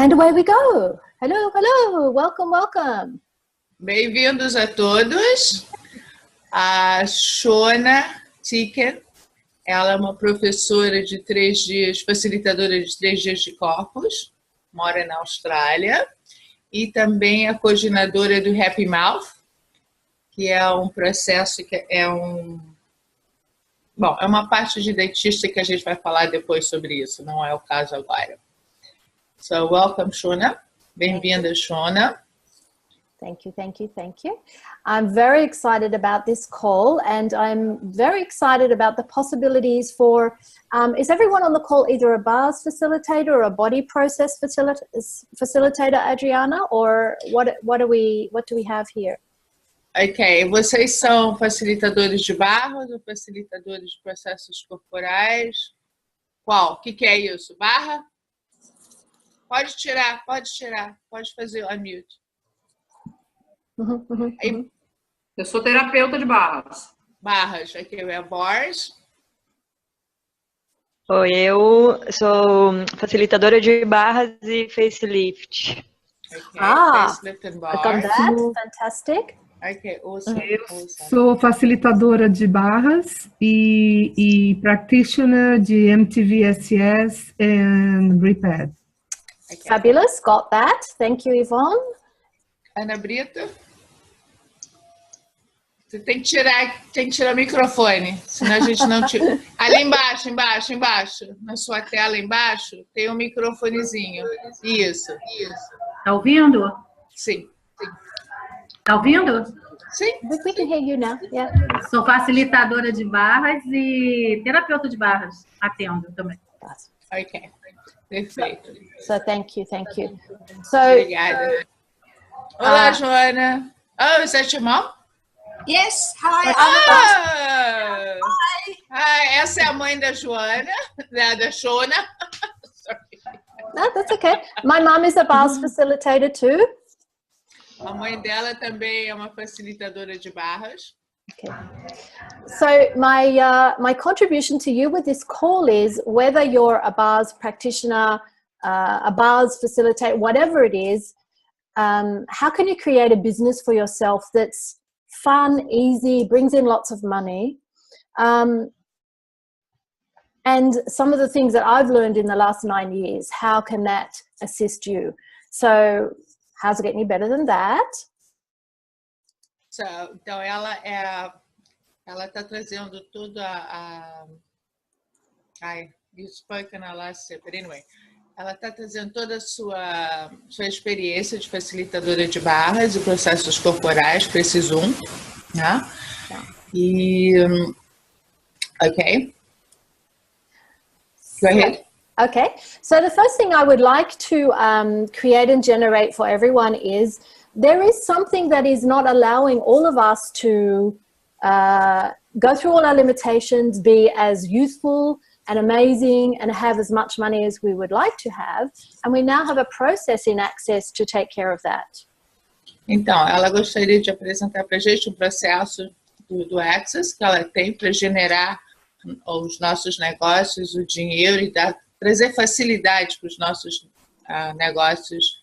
And away we go. Hello, hello. Welcome, welcome. Bem-vindos a todos. A Shona Tiken, ela é uma professora de 3 dias, facilitadora de 3 dias de corpos, mora na Austrália, e também a coordenadora do Happy Mouth, que é um processo que é uma parte de dentista que a gente vai falar depois sobre isso, não é o caso agora. So, welcome, Shona. Bem-vinda, Shona. Thank you, thank you, thank you. I'm very excited about this call, and I'm very excited about the possibilities for, is everyone on the call either a bars facilitator or a body process facilitator, Adriana, or what do we have here? Ok, vocês são facilitadores de barras ou facilitadores de processos corporais? Qual? O que é isso? Barra? Pode tirar, pode fazer o unmute. Aí, eu sou terapeuta de barras. Barras, aqui é bars. Oi, eu sou facilitadora de barras e facelift. Okay, facelift and bars. I got that. Fantastic. Okay, awesome. Eu sou facilitadora de barras e practitioner de MTVSS and Repad. Okay. Fabulous, got that. Thank you, Yvonne. Ana Brita. Você tem que tirar o microfone, senão a gente não tira. Ali embaixo, na sua tela embaixo, tem um microfonezinho. Isso. Tá ouvindo? Sim. Tá ouvindo? Sim. We can hear you now. Yeah. Sou facilitadora de barras e terapeuta de barras. Atendo também. Ok. Perfeito. So thank you. So, obrigada. Olá, Joana. Oh, is that your mom? Yes, hi. Hi, essa é a mãe da Joana, da Shona. Sorry. No, that's okay. My mom is a bars facilitator too. A mãe dela também é uma facilitadora de barras. Okay. So my contribution to you with this call is whether you're a bars practitioner, a bars facilitator, whatever it is, how can you create a business for yourself that's fun, easy, brings in lots of money? And some of the things that I've learned in the last 9 years, how can that assist you? So how's it getting any better than that? So, então, ela está trazendo tudo you spoke in our last step, but anyway. Ela está trazendo toda a sua experiência de facilitadora de barras e processos corporais para esse Zoom, né? E, ok. Go ahead. Okay, so the first thing I would like to create and generate for everyone is there is something that is not allowing all of us to go through all our limitations, be as youthful and amazing and have as much money as we would like to have, and we now have a process in Access to take care of that. Então, ela gostaria de apresentar para a gente um processo do Access que ela tem para generar os nossos negócios, o dinheiro e trazer facilidade para os nossos negócios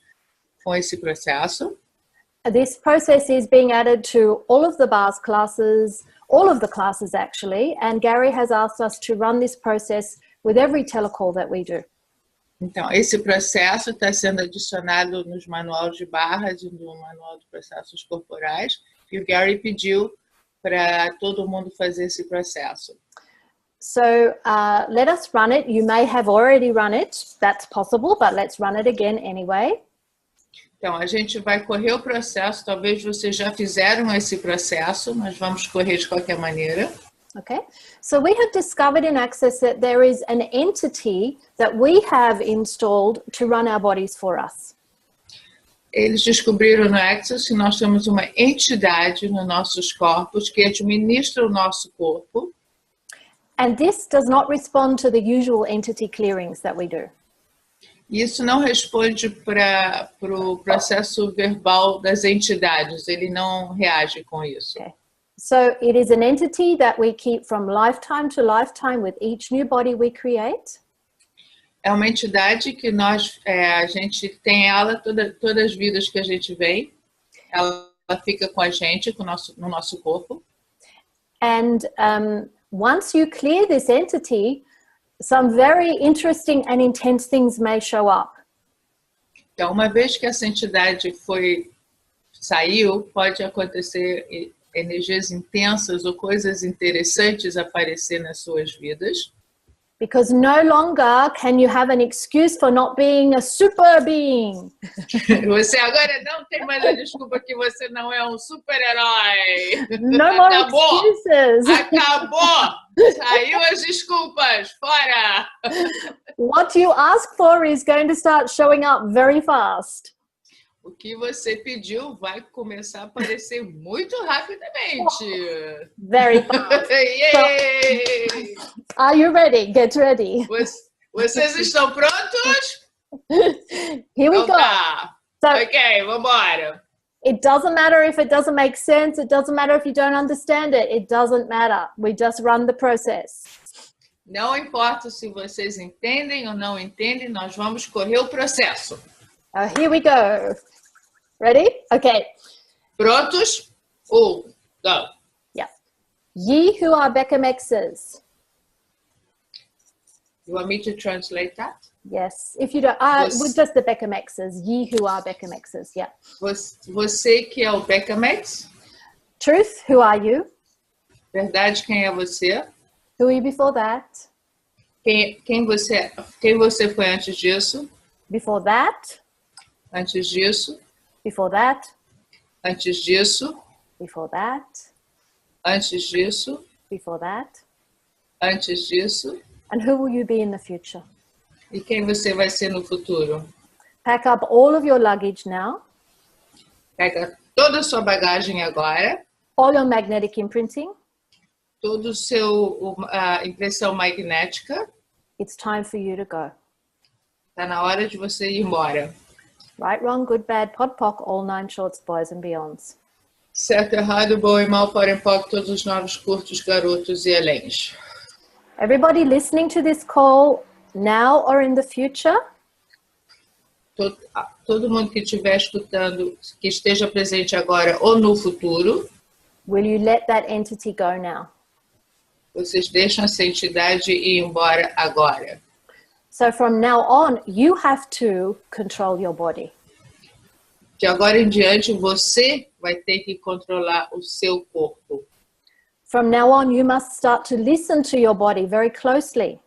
com esse processo. This process is being added to all of the bars classes, all of the classes actually, and Gary has asked us to run this process with every telecall that we do. Então, esse processo está sendo adicionado nos manuais de barras e no manual de processos corporais, e o Gary pediu para todo mundo fazer esse processo. So let us run it. You may have already run it. That's possible, but let's run it again anyway. Então, a gente vai correr o processo, talvez vocês já fizeram esse processo, mas vamos correr de qualquer maneira. Okay, so we have discovered in Access that there is an entity that we have installed to run our bodies for us. Eles descobriram no Access que nós temos uma entidade nos nossos corpos que administra o nosso corpo. And this does not respond to the usual entity clearings that we do. Isso não responde para o processo verbal das entidades, ele não reage com isso. Okay. So it is an entity that we keep from lifetime to lifetime with each new body we create. É uma entidade que a gente tem ela todas as vidas que a gente vem. Ela fica com a gente, no nosso corpo. And once you clear this entity, some very interesting and intense things may show up. Então, uma vez que essa entidade saiu, pode acontecer energias intensas ou coisas interessantes aparecer nas suas vidas. Because no longer can you have an excuse for not being a super being. Você agora não tem mais a desculpa que você não é um super-herói. No more excuses. Acabou! Saiu as desculpas, fora! What you ask for is going to start showing up very fast. O que você pediu vai começar a aparecer muito rapidamente. Very fast. Yay! Are you ready? Get ready. Vocês estão prontos? Here we Então go. tá. So Ok, vambora. it doesn't matter if it doesn't make sense. It doesn't matter if you don't understand it. It doesn't matter. We just run the process. Não importa se vocês entendem ou não entendem, nós vamos correr o processo. Here we go. Ready? Okay. Prontos? Go. Yeah. Ye who are Becamexes. You want me to translate that? Yes. If you don't, with just the Becamexes. Ye who are Becamexes. Yeah. Você que é o Becamex? Truth, who are you? Verdade, quem é você? Who are you before that? Quem você foi antes disso? Before that? Antes disso? Before that? Antes disso? Before that? Antes disso? Before that? Antes disso? And who will you be in the future? E quem você vai ser no futuro? Pack up all of your luggage now. Pega toda a sua bagagem agora, All your magnetic imprinting. toda a impressão magnética. It's time for you to go. Tá na hora de você ir embora. Right, wrong, good, bad, pod, poc, all 9 shorts, boys and beyonds. Certo, errado, bom e mal, porém pouco, todos os novos, curtos, garotos e aléns. Everybody listening to this call now or in the future, Todo mundo que estiver escutando, que esteja presente agora ou no futuro, will you let that entity go now? vocês deixam essa entidade ir embora agora. So from now on, you have to control your body. De agora em diante, você vai ter que controlar o seu corpo. From now on, you must start to listen to your body very closely.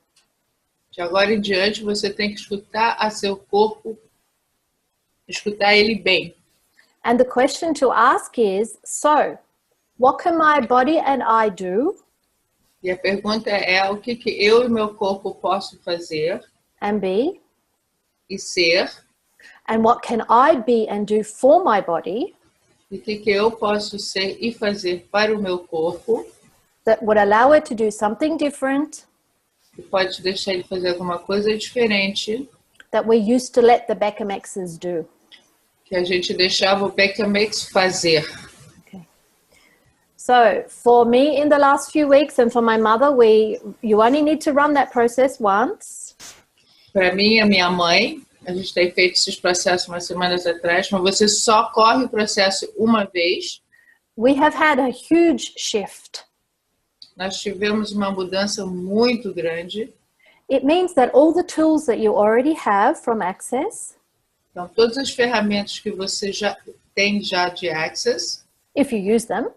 De agora em diante, você tem que escutar a seu corpo, escutar ele bem. And the question to ask is, so, what can my body and I do? E a pergunta é, o que eu e meu corpo posso fazer And be? e ser? And what can I be and do for my body E o que eu posso ser e fazer para o meu corpo? that would allow it to do something different Que pode deixar ele fazer alguma coisa diferente that we used to let the Becamexes do. que a gente deixava o Becamex fazer. Okay. So for me in the last few weeks and for my mother, you only need to run that process once. Para mim e a minha mãe, a gente tem feito esses processos umas semanas atrás, mas você só corre o processo uma vez. We have had a huge shift. Nós tivemos uma mudança muito grande. It means that all the tools that you already have from Access, Então, todas as ferramentas que você já tem de Access, if you use them,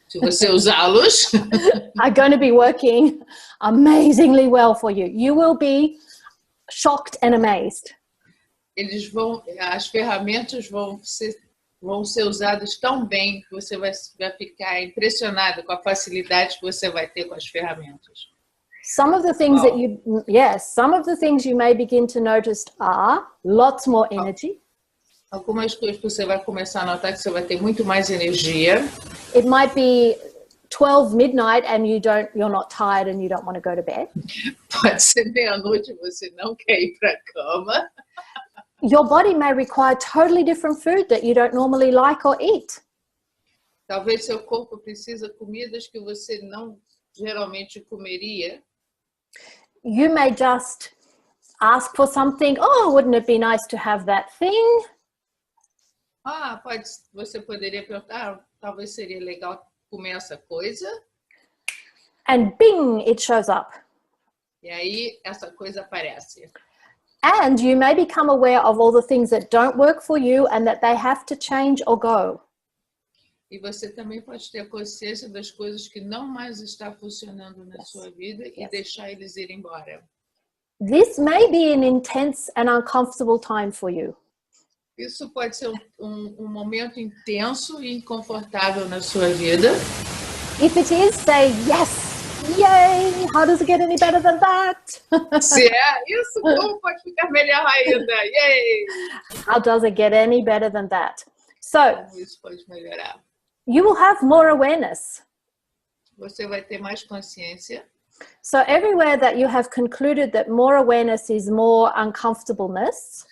se você usá-los, are going to be working amazingly well for you. You will be shocked and amazed. as ferramentas vão ser usadas tão bem que você vai ficar impressionado com a facilidade que você vai ter com as ferramentas. Some of the things some of the things you may begin to notice are lots more energy. Algumas coisas que você vai começar a notar que você vai ter muito mais energia. It might be 12 midnight and you're not tired and you don't want to go to bed. Pode ser meia-noite e você não quer ir para a cama. Your body may require totally different food that you don't normally like or eat. Talvez seu corpo precisa de comidas que você não geralmente comeria. You may just Ask for something. Oh, wouldn't it be nice to have that thing? Você poderia perguntar, talvez seria legal comer essa coisa. And bing, it shows up. E aí essa coisa aparece. And you may become aware of all the things that don't work for you and that they have to change or go. E você também pode ter consciência das coisas que não mais está funcionando na sua vida e deixar eles ir embora. This may be an intense and uncomfortable time for you. Isso pode ser um momento intenso e inconfortável na sua vida. If it is, say yes. Yay! How does it get any better than that? Se é isso, como pode ficar melhor ainda? Yay! How does it get any better than that? So, Como isso pode melhorar? you will have more awareness. Você vai ter mais consciência. So everywhere that you have concluded that more awareness is more uncomfortableness,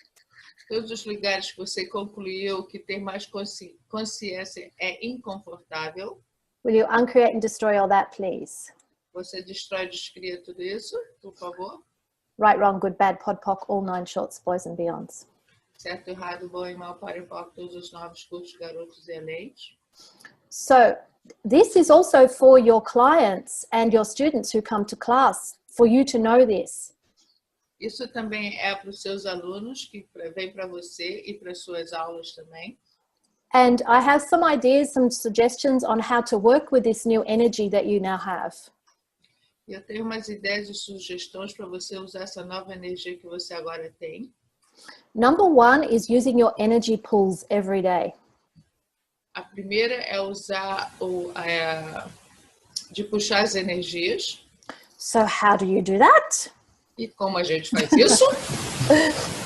Todos os lugares que você concluiu que ter mais consciência é inconfortável, will you uncreate and destroy all that, please? você destrói, descria tudo isso, por favor. Right, wrong, good, bad, pod, poc, all 9 shorts, boys and beyonds. Certo, errado, bom e mal, para e pouco, todos os novos cursos, garotos e eleitos. So this is also for your clients and your students who come to class, for you to know this. Isso também é para os seus alunos, que vem para você e para as suas aulas também. And I have some ideas, some suggestions on how to work with this new energy that you now have. Eu tenho umas ideias e sugestões para você usar essa nova energia que você agora tem. Number 1 is using your energy pools every day. A primeira é usar de puxar as energias. So how do you do that? E como a gente faz isso?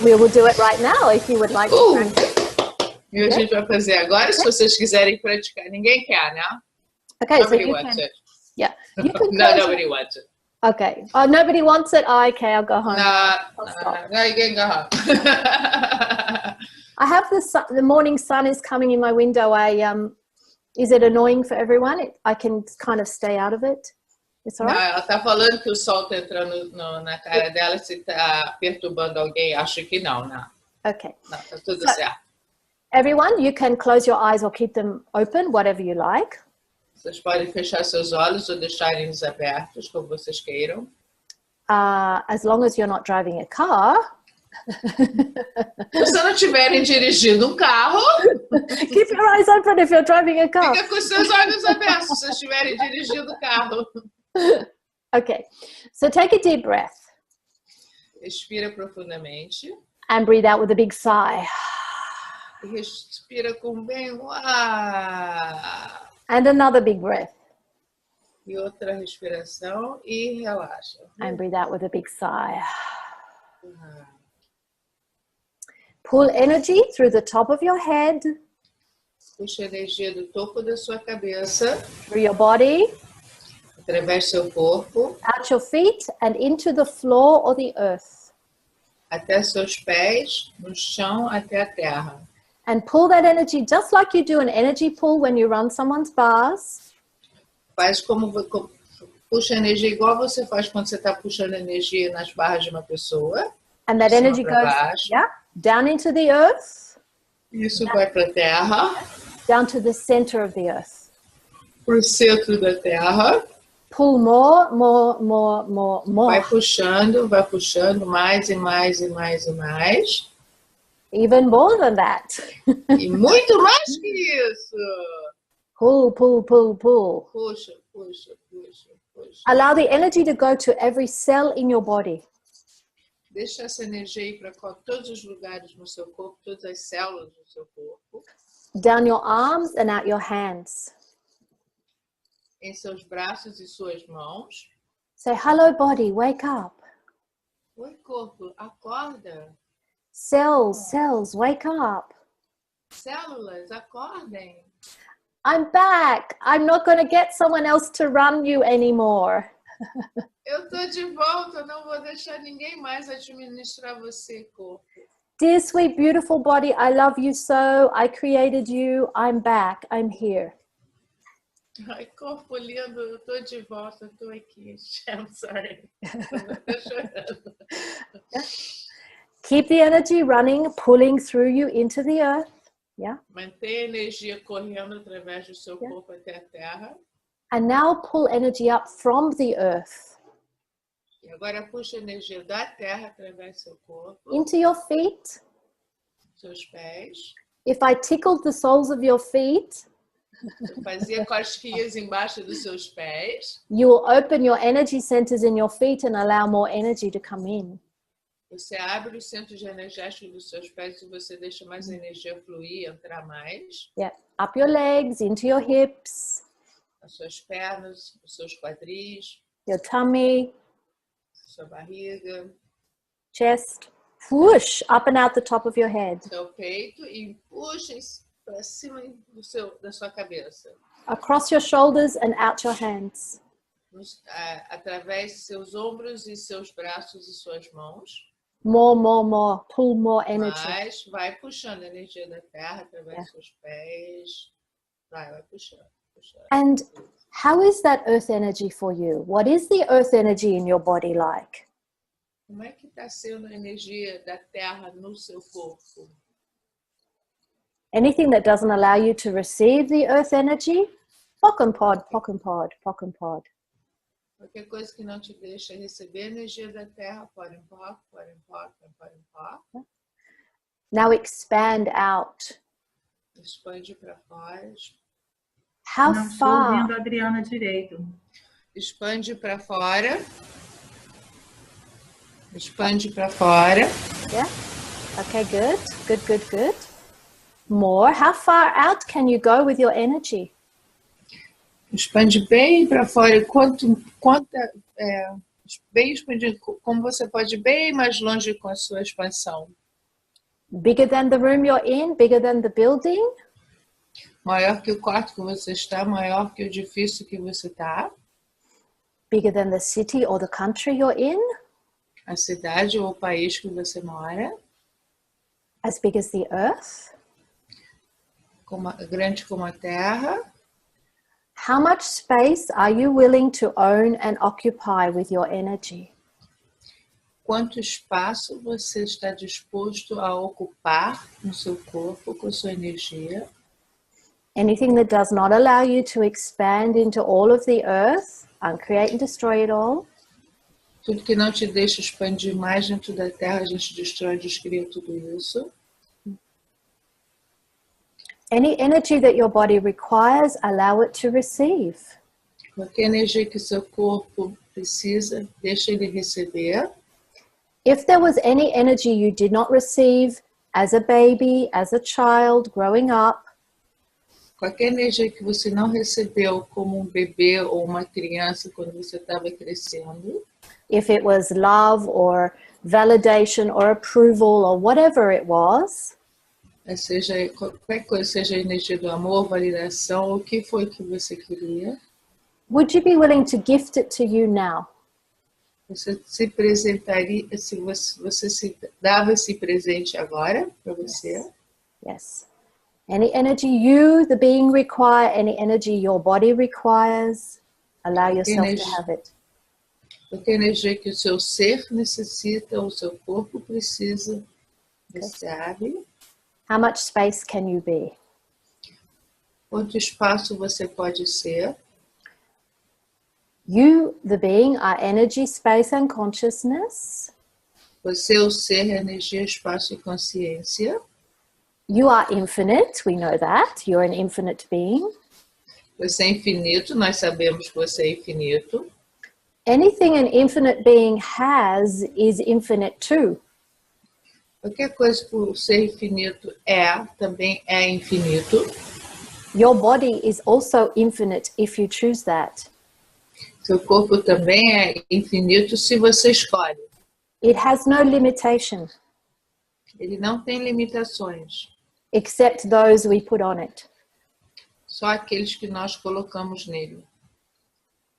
We will do it right now if you would like to practice. E a gente vai fazer agora, se vocês quiserem praticar. Ninguém quer, né? Okay, Nobody so you wants can, it. yeah, you can No, close nobody wants it. Okay. Oh, nobody wants it? Oh, okay, I'll go home. No, you can go home. I have the morning sun is coming in my window. Is it annoying for everyone? I can kind of stay out of it. It's all Não, right? ela está falando que o sol está entrando na cara dela, se está perturbando alguém. Acho que não, né? Okay. Não, está tudo certo. Everyone, you can close your eyes or keep them open, whatever you like. Vocês podem fechar seus olhos ou deixarem-os abertos, como vocês queiram. As long as you're not driving a car. Se você não estiverem dirigindo um carro, Keep your eyes open if you're driving a car. fica com seus olhos abertos se vocês estiverem dirigindo o carro. Okay. So take a deep breath Respira profundamente. and breathe out with a big sigh. E respira com bem um ar. And another big breath E outra respiração e relaxa. and breathe out with a big sigh. Pull energy through the top of your head, Puxa a energia do topo da sua cabeça, through your body, através do seu corpo, out your feet and into the floor or the earth. até seus pés, no chão, até a terra. And pull that energy just like you do an energy pull when you run someone's bars. Faz puxa energia igual você faz quando você está puxando energia nas barras de uma pessoa. And that Cima energy pra goes baixo. down into the earth, Isso vai para a terra, down to the center of the earth. para o centro da terra. Pull more, more, more, more, more. Vai puxando mais e mais e mais e mais. Even more than that. E muito mais que isso. Pull, pull, pull, pull. Puxa, puxa, puxa, puxa. Allow the energy to go to every cell in your body. Deixa essa energia ir para todos os lugares no seu corpo, todas as células do seu corpo. Down your arms and out your hands. Em seus braços e suas mãos. Say, hello body, wake up. Oi, corpo, acorda. Cells, wake up. Células, acordem. I'm back. I'm not going to get someone else to run you anymore. Eu tô de volta, não vou deixar ninguém mais administrar você, corpo. Dear sweet beautiful body, I love you so. I created you. I'm back. I'm here. Ai, corpo lindo, eu tô de volta, eu tô aqui. I'm sorry. Tô chorando. Keep the energy running, pulling through you into the earth. Yeah. Mantenha a energia correndo através do seu corpo até a terra. And now pull energy up from the earth E agora puxa a energia da terra através do seu corpo, into your feet. seus pés. If I tickled the soles of your feet, Eu fazia cosquinhas embaixo dos seus pés. you will open your energy centers in your feet and allow more energy to come in. Você abre os centros energéticos dos seus pés e você deixa mais energia fluir, entrar mais. Yeah. Up your legs, into your hips, As suas pernas, os seus quadris, your tummy, sua barriga, chest. Whoosh, up and out the top of your head. seu peito e puxa para cima da sua cabeça. Across your shoulders and out your hands. Através de seus ombros e seus braços e suas mãos. More, more, more. Pull more energy. Mas vai puxando a energia da terra através dos seus pés. Vai puxando. And how is that earth energy for you? What is the earth energy in your body like? Como é que está sendo a energia da terra no seu corpo? Anything that doesn't allow you to receive the earth energy, pock and pod, pock and pod, pock and pod. Qualquer coisa que não te deixa receber a energia da terra, pode empurrar, pode empurrar, pode empurrar. Now expand out. Expande para fora. How Não estou far? ouvindo a Adriana direito. Expande para fora. Expande para fora. Yeah. Okay, good. Good, good, good. More. How far out can you go with your energy? Expande bem para fora. Bem expandido. Como você pode ir bem mais longe com a sua expansão? Bigger than the room you're in? Bigger than the building? Maior que o quarto que você está, maior que o edifício que você está. Bigger than the city or the country you're in? A cidade ou o país que você mora. As big as the earth? Grande como a terra. How much space are you willing to own and occupy with your energy? Quanto espaço você está disposto a ocupar no seu corpo com sua energia? Anything that does not allow you to expand into all of the earth, uncreate and destroy it all. Tudo que não te deixa expandir mais dentro da terra, a gente destrói e descria tudo isso. Any energy that your body requires, allow it to receive. Qualquer energia que seu corpo precisa, deixa ele receber. If there was any energy you did not receive as a baby, as a child, growing up, Qualquer energia que você não recebeu como um bebê ou uma criança quando você estava crescendo. if it was love or validation or approval or whatever it was, Seja qualquer coisa, seja a energia do amor, validação, o que foi que você queria. would you be willing to gift it to you now? Você se presentaria, se você se dava esse presente agora para você. Yes. Any energy you, the being, require, any energy your body requires, allow yourself to have it. Qualquer energia que o seu ser necessita, o seu corpo precisa, você abre. How much space can you be? Quanto espaço você pode ser? You, the being, are energy, space, and consciousness. Você, o ser, energia, espaço e consciência. You are infinite, we know that. You're an infinite being. Você é infinito, nós sabemos que você é infinito. Anything an infinite being has is infinite too. Qualquer coisa que o ser infinito também é infinito. Your body is also infinite if you choose that. Seu corpo também é infinito se você escolhe. It has no limitation Ele não tem limitações. except those we put on it. Só aqueles que nós colocamos nele.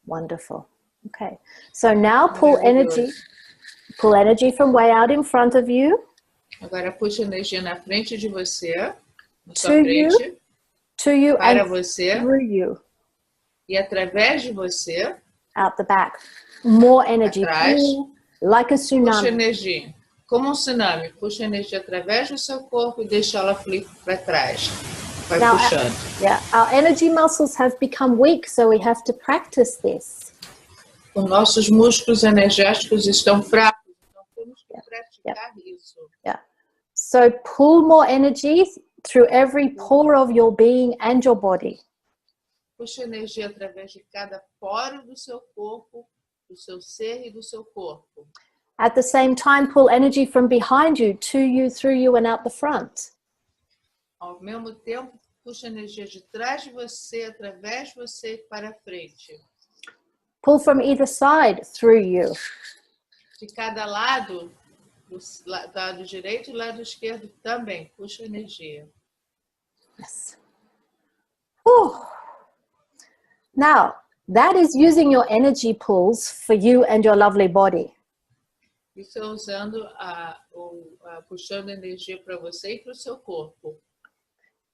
Wonderful. Okay. So now pull energy from way out in front of you. Agora puxa energia na frente de você, na To sua frente, you para and você through you. E através de você, out the back. More energy. Atrás. Pull like a puxa tsunami. energia. Como um tsunami, puxa energia através do seu corpo e deixa ela fluir para trás. Vai Now, puxando. Yeah, our energy muscles have become weak, so we have to practice this. Os nossos músculos energéticos estão fracos, então temos que praticar isso. So pull more energy through every pore of your being and your body. Puxa energia através de cada poro do seu corpo, do seu ser e do seu corpo. At the same time, pull energy from behind you, to you, through you, and out the front. Ao mesmo tempo, puxa energia de trás de você, através de você para frente. Pull from either side, through you. De cada lado, do lado direito e lado esquerdo também, puxa energia. Yes. Whew. Now, that is using your energy pulls for you and your lovely body. Isso é usando puxando energia para você e para o seu corpo.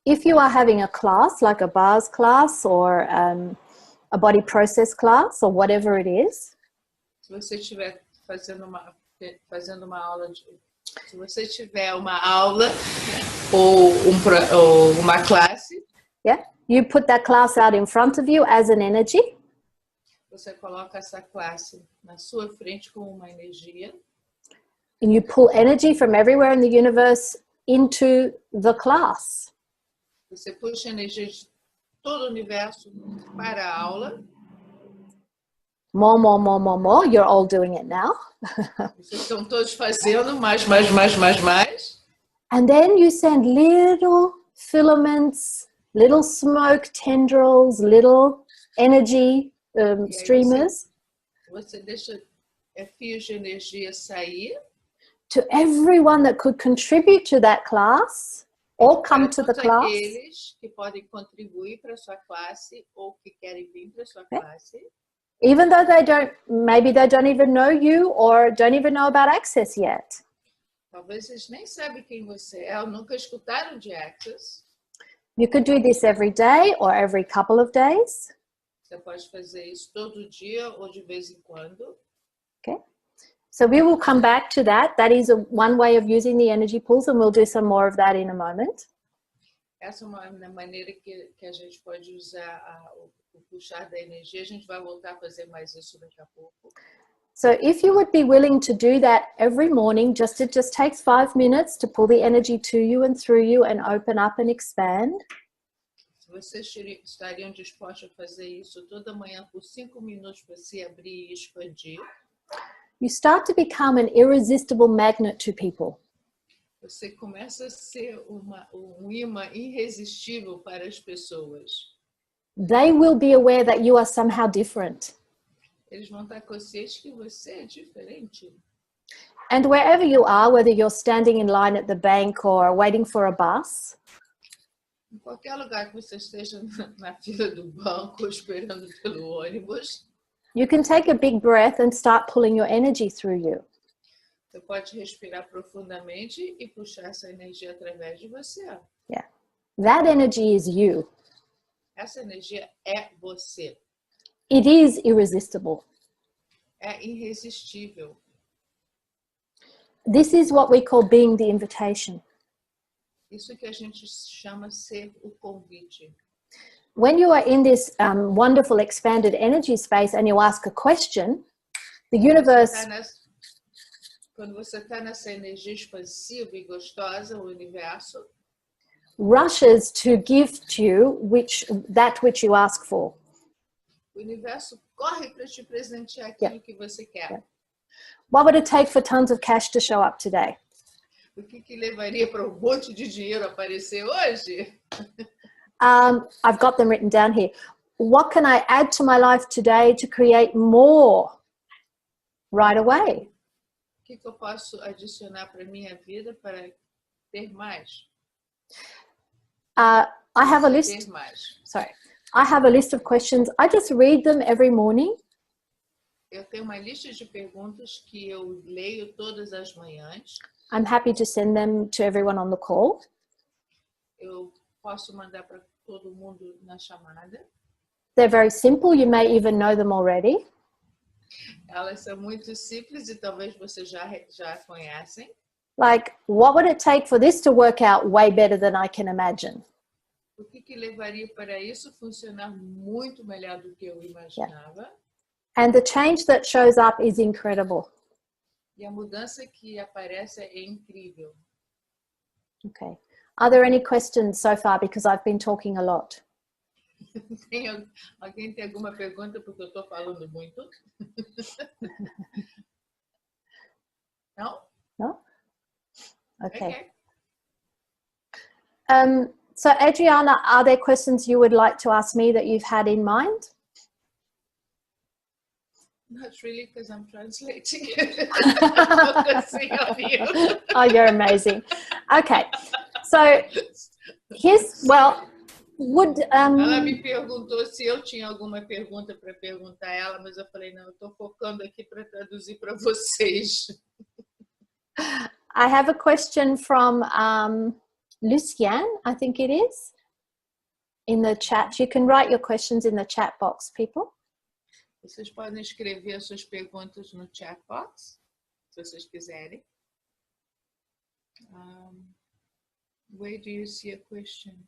If you are having a class, like a bars class or a body process class or whatever it is, Se você estiver fazendo uma aula se você tiver uma aula ou uma classe, you put that class out in front of you as an energy. você coloca essa classe na sua frente com uma energia. And you pull energy from everywhere in the universe into the class. Você puxa energia de todo o universo para a aula. More. You're all doing it now. Vocês estão todos fazendo mais. And then you send little filaments, little smoke tendrils, little energy streamers. Você deixa fios de energia sair. To everyone that could contribute to that class or come to the class. Aqueles que podem contribuir para a sua classe ou que querem vir para a sua classe. Even though maybe they don't even know you or don't even know about Access yet. Talvez eles nem sabem quem você é ou nunca escutaram de Access. You could do this every day or every couple of days. Você pode fazer isso todo dia ou de vez em quando. Okay. So we will come back to that. That is one way of using the energy pools, and we'll do some more of that in a moment. Essa é uma maneira que a gente pode usar o puxar da energia. A gente vai voltar a fazer mais isso daqui a pouco. So if you would be willing to do that every morning, it just takes 5 minutes to pull the energy to you and through you and open up and expand. Se vocês estariam dispostos a fazer isso toda manhã por 5 minutos para se abrir e expandir, you start to become an irresistible magnet to people. Você começa a ser imã irresistível para as pessoas. They will be aware that you are somehow different. Eles vão estar conscientes que você é diferente. And wherever you are, whether you're standing in line at the bank or waiting for a bus, Em qualquer lugar que você esteja na fila do banco esperando pelo ônibus, you can take a big breath and start pulling your energy through you. você pode respirar profundamente e puxar essa energia através de você. Yeah. That energy is you. Essa energia é você. It is irresistible. É irresistível. This is what we call being the invitation. Isso que a gente chama ser o convite. When you are in this wonderful expanded energy space and you ask a question, the universe Quando você está nessa energia expansiva e gostosa, o universo rushes to give to you that which you ask for. O universo corre para te presentear aquilo que você quer. What would it take for tons of cash to show up today? O que levaria para monte de dinheiro aparecer hoje? I've got them written down here. What can I add to my life today to create more right away? O que eu posso adicionar para minha vida para ter mais? I have a list. Ter mais. Sorry. I have a list of questions. I just read them every morning. Eu tenho uma lista de perguntas que eu leio todas as manhãs. I'm happy to send them to everyone on the call. Eu posso mandar para todo mundo na chamada. They're very simple. You may even know them already. Elas são muito simples e talvez vocês já conhecem. Like, what would it take for this to work out way better than I can imagine? O que levaria para isso funcionar muito melhor do que eu imaginava? And the change that shows up is incredible. E a mudança que aparece é incrível. Okay. Are there any questions so far? Because I've been talking a lot. Alguém tem alguma pergunta porque eu estou falando muito? Não? No? Okay. Okay. So Adriana, are there questions you would like to ask me that you've had in mind? Not really, because I'm translating. Focusing on you. Oh, you're amazing. Okay. So here's, well, would... Ela me perguntou se eu tinha alguma pergunta para perguntar a ela, mas eu falei, não, eu estou focando aqui para traduzir para vocês. I have a question from Lucian, I think it is, in the chat. You can write your questions in the chat box, people. Vocês podem escrever as suas perguntas no chat box, se vocês quiserem. Where do you see a question?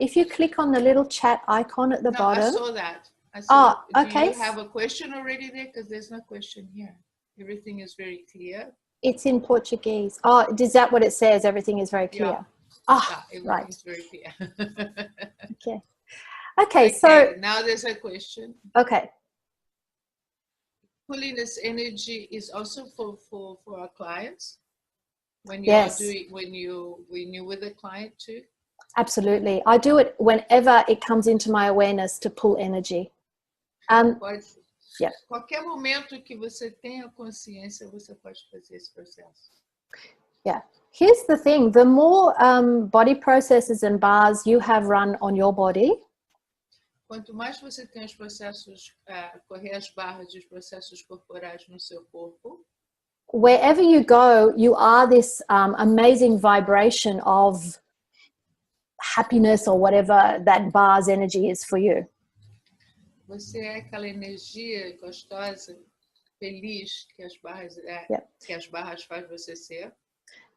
If you click on the little chat icon at the bottom. I saw that. I saw, okay. Do you have a question already there? Because there's no question here. Everything is very clear. It's in Portuguese. Oh, is that what it says? Everything is very clear. Yeah. Everything right. is very clear. Okay, so now there's a question. Okay. Pulling this energy is also for our clients. When you yes. are doing when you with a client too. Absolutely. I do it whenever it comes into my awareness to pull energy. Qualquer momento que você tenha consciência, você pode fazer esse processo. Yeah. Here's the thing. The more body processes and bars you have run on your body, quanto mais você tem os processos, correr as barras dos processos corporais no seu corpo, wherever you go, you are this amazing vibration of happiness or whatever that bar's energy is for you. Você é aquela energia gostosa, feliz que as barras faz você ser.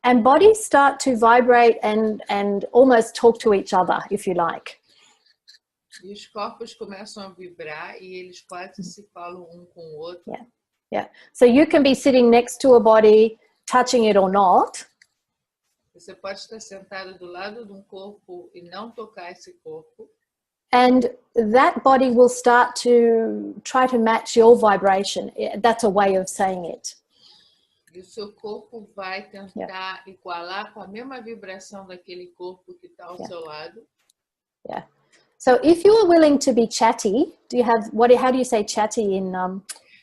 And bodies start to vibrate and almost talk to each other, if you like. E os corpos começam a vibrar e eles quase se falam um com o outro. Yeah. So you can be sitting next to a body, touching it or not. Você pode estar sentado do lado de um corpo e não tocar esse corpo. And that body will start to try to match your vibration. That's a way of saying it. E o seu corpo vai tentar igualar com a mesma vibração daquele corpo que está ao seu lado. Yeah. So if you are willing to be chatty, do you have how do you say chatty in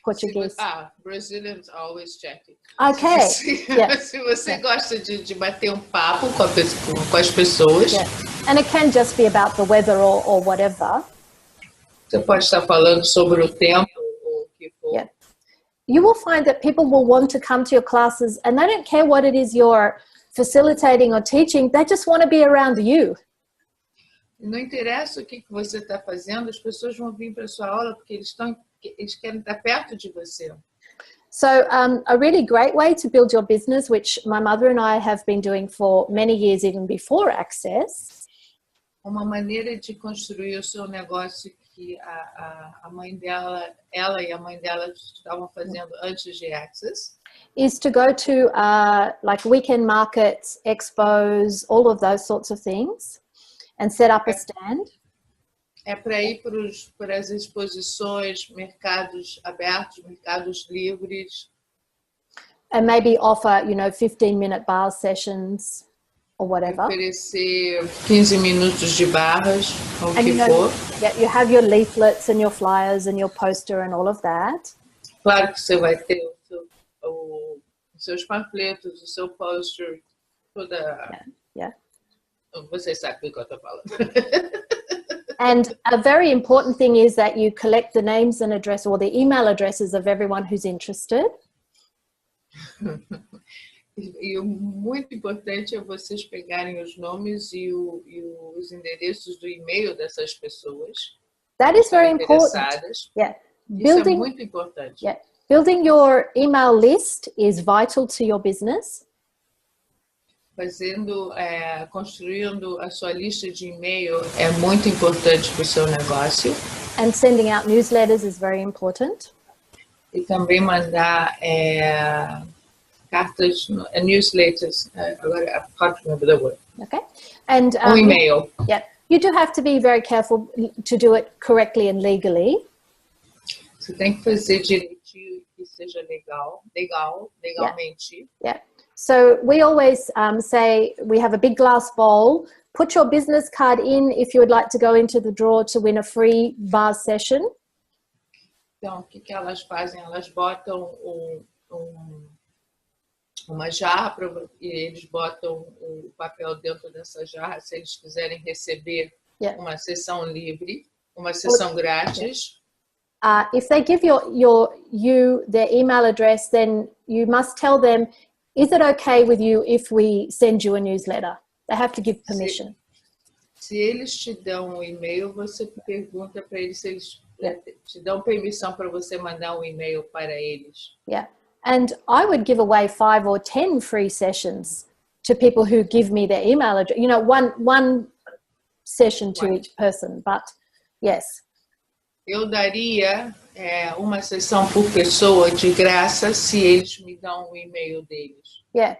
Portuguese? Brazilians are always chatty. Okay. Se você gosta de bater papo com as pessoas. Yeah. And it can just be about the weather or whatever. Você pode estar falando sobre o tempo ou o que for. Yeah. You will find that people will want to come to your classes and they don't care what it is you're facilitating or teaching, they just want to be around you. Não interessa o que você está fazendo, as pessoas vão vir para a sua aula porque eles querem estar perto de você. So a really great way to build your business, which my mother and I have been doing for many years even before Access. Uma maneira de construir o seu negócio que a mãe dela, ela e a mãe dela estavam fazendo antes de Access. Is to go to like weekend markets, expos, all of those sorts of things. And set up a stand. É para ir para as exposições, mercados abertos, mercados livres. And maybe offer, 15-minute bar sessions or whatever. Oferecer 15 minutos de barras, ou o que for. Yeah, you have your leaflets and your flyers and your poster and all of that. Claro que você vai ter os seus panfletos, o seu poster, toda... Yeah. Você sabe o que eu estou falando. And a very important thing is that you collect the names and address or the email addresses of everyone who's interested. E o muito importante é vocês pegarem os nomes e os endereços do e-mail dessas pessoas. That is very important. interessadas. Yeah. Isso é muito importante. Yeah. Building your email list is vital to your business. Construindo a sua lista de e-mail é muito importante para o seu negócio. And sending out newsletters is very important. E também mandar cartas, newsletters. Agora, I can't remember the word. Okay. And E-mail. Yeah. You do have to be very careful to do it correctly and legally. Você tem que fazer direitinho que seja legalmente. Yeah. So we always say we have a big glass bowl. Put your business card in if you would like to go into the draw to win a free bar session. Então, o que elas fazem? Elas botam uma jarra e eles botam o papel dentro dessa jarra se eles quiserem receber uma sessão livre, uma sessão grátis. If they give you their email address, then you must tell them, is it okay with you if we send you a newsletter? They have to give permission. Se eles te dão um e-mail, você pergunta para eles se eles te dão permissão para você mandar um e-mail para eles. Yeah. And I would give away 5 or 10 free sessions to people who give me their email address. You know, one session to each person, but yes. Eu daria uma sessão por pessoa de graça se eles me dão o e-mail deles. Yeah,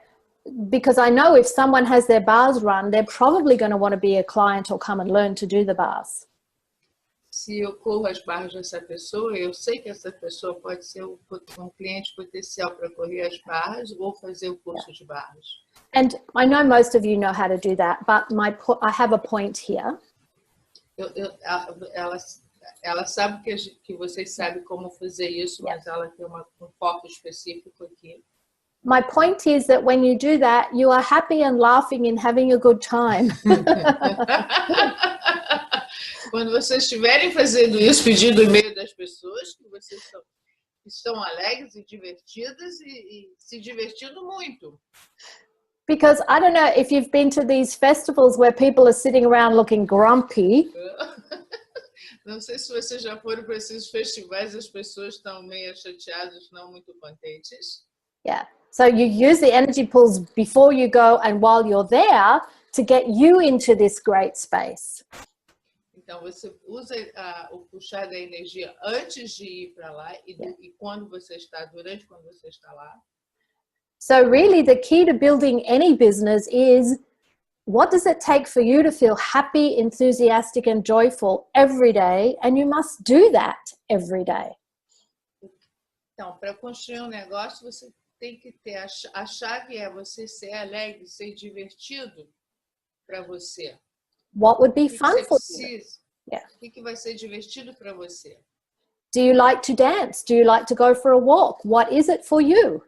because I know if someone has their bars run, they're probably going to want to be a client or come and learn to do the bars. Se eu corro as barras dessa pessoa, eu sei que essa pessoa pode ser um cliente potencial para correr as barras ou fazer o curso de barras. And I know most of you know how to do that, but I have a point here. Ela sabe que vocês sabem como fazer isso, mas ela tem um foco específico aqui. My point is that when you do that, you are happy and laughing and having a good time. Quando vocês estiverem fazendo isso, pedindo o e-mail das pessoas, que vocês estão alegres e divertidas e se divertindo muito. Because I don't know if you've been to these festivals where people are sitting around looking grumpy. Não sei se vocês já foram para esses festivais, as pessoas estão meio chateadas, não muito contentes. Yeah. So you use the energy pools before you go and while you're there to get you into this great space. Então você usa o puxar da energia antes de ir para lá e quando você está lá. So really the key to building any business is, what does it take for you to feel happy, enthusiastic and joyful every day? And you must do that every day. Então, para construir negócio, você tem que ter a chave é você ser alegre, ser divertido para você. What would be fun for you? Yeah. O que vai ser divertido para você? Do you like to dance? Do you like to go for a walk? What is it for you?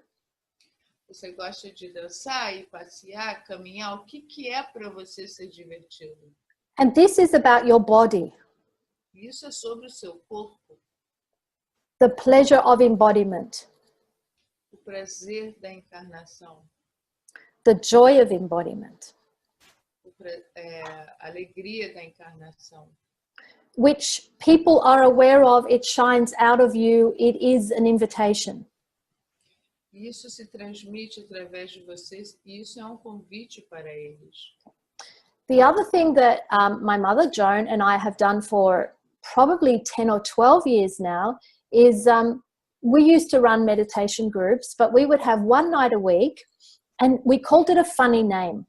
Você gosta de dançar e passear, caminhar? O que é para você ser divertido? And this is about your body. Isso é sobre o seu corpo. The pleasure of embodiment. O prazer da encarnação. The joy of embodiment. A alegria da encarnação. Which people are aware of, it shines out of you, it is an invitation. Isso se transmite através de vocês e isso é convite para eles. The other thing that my mother Joan and I have done for probably 10 or 12 years now is we used to run meditation groups, but we would have one night a week and we called it a funny name.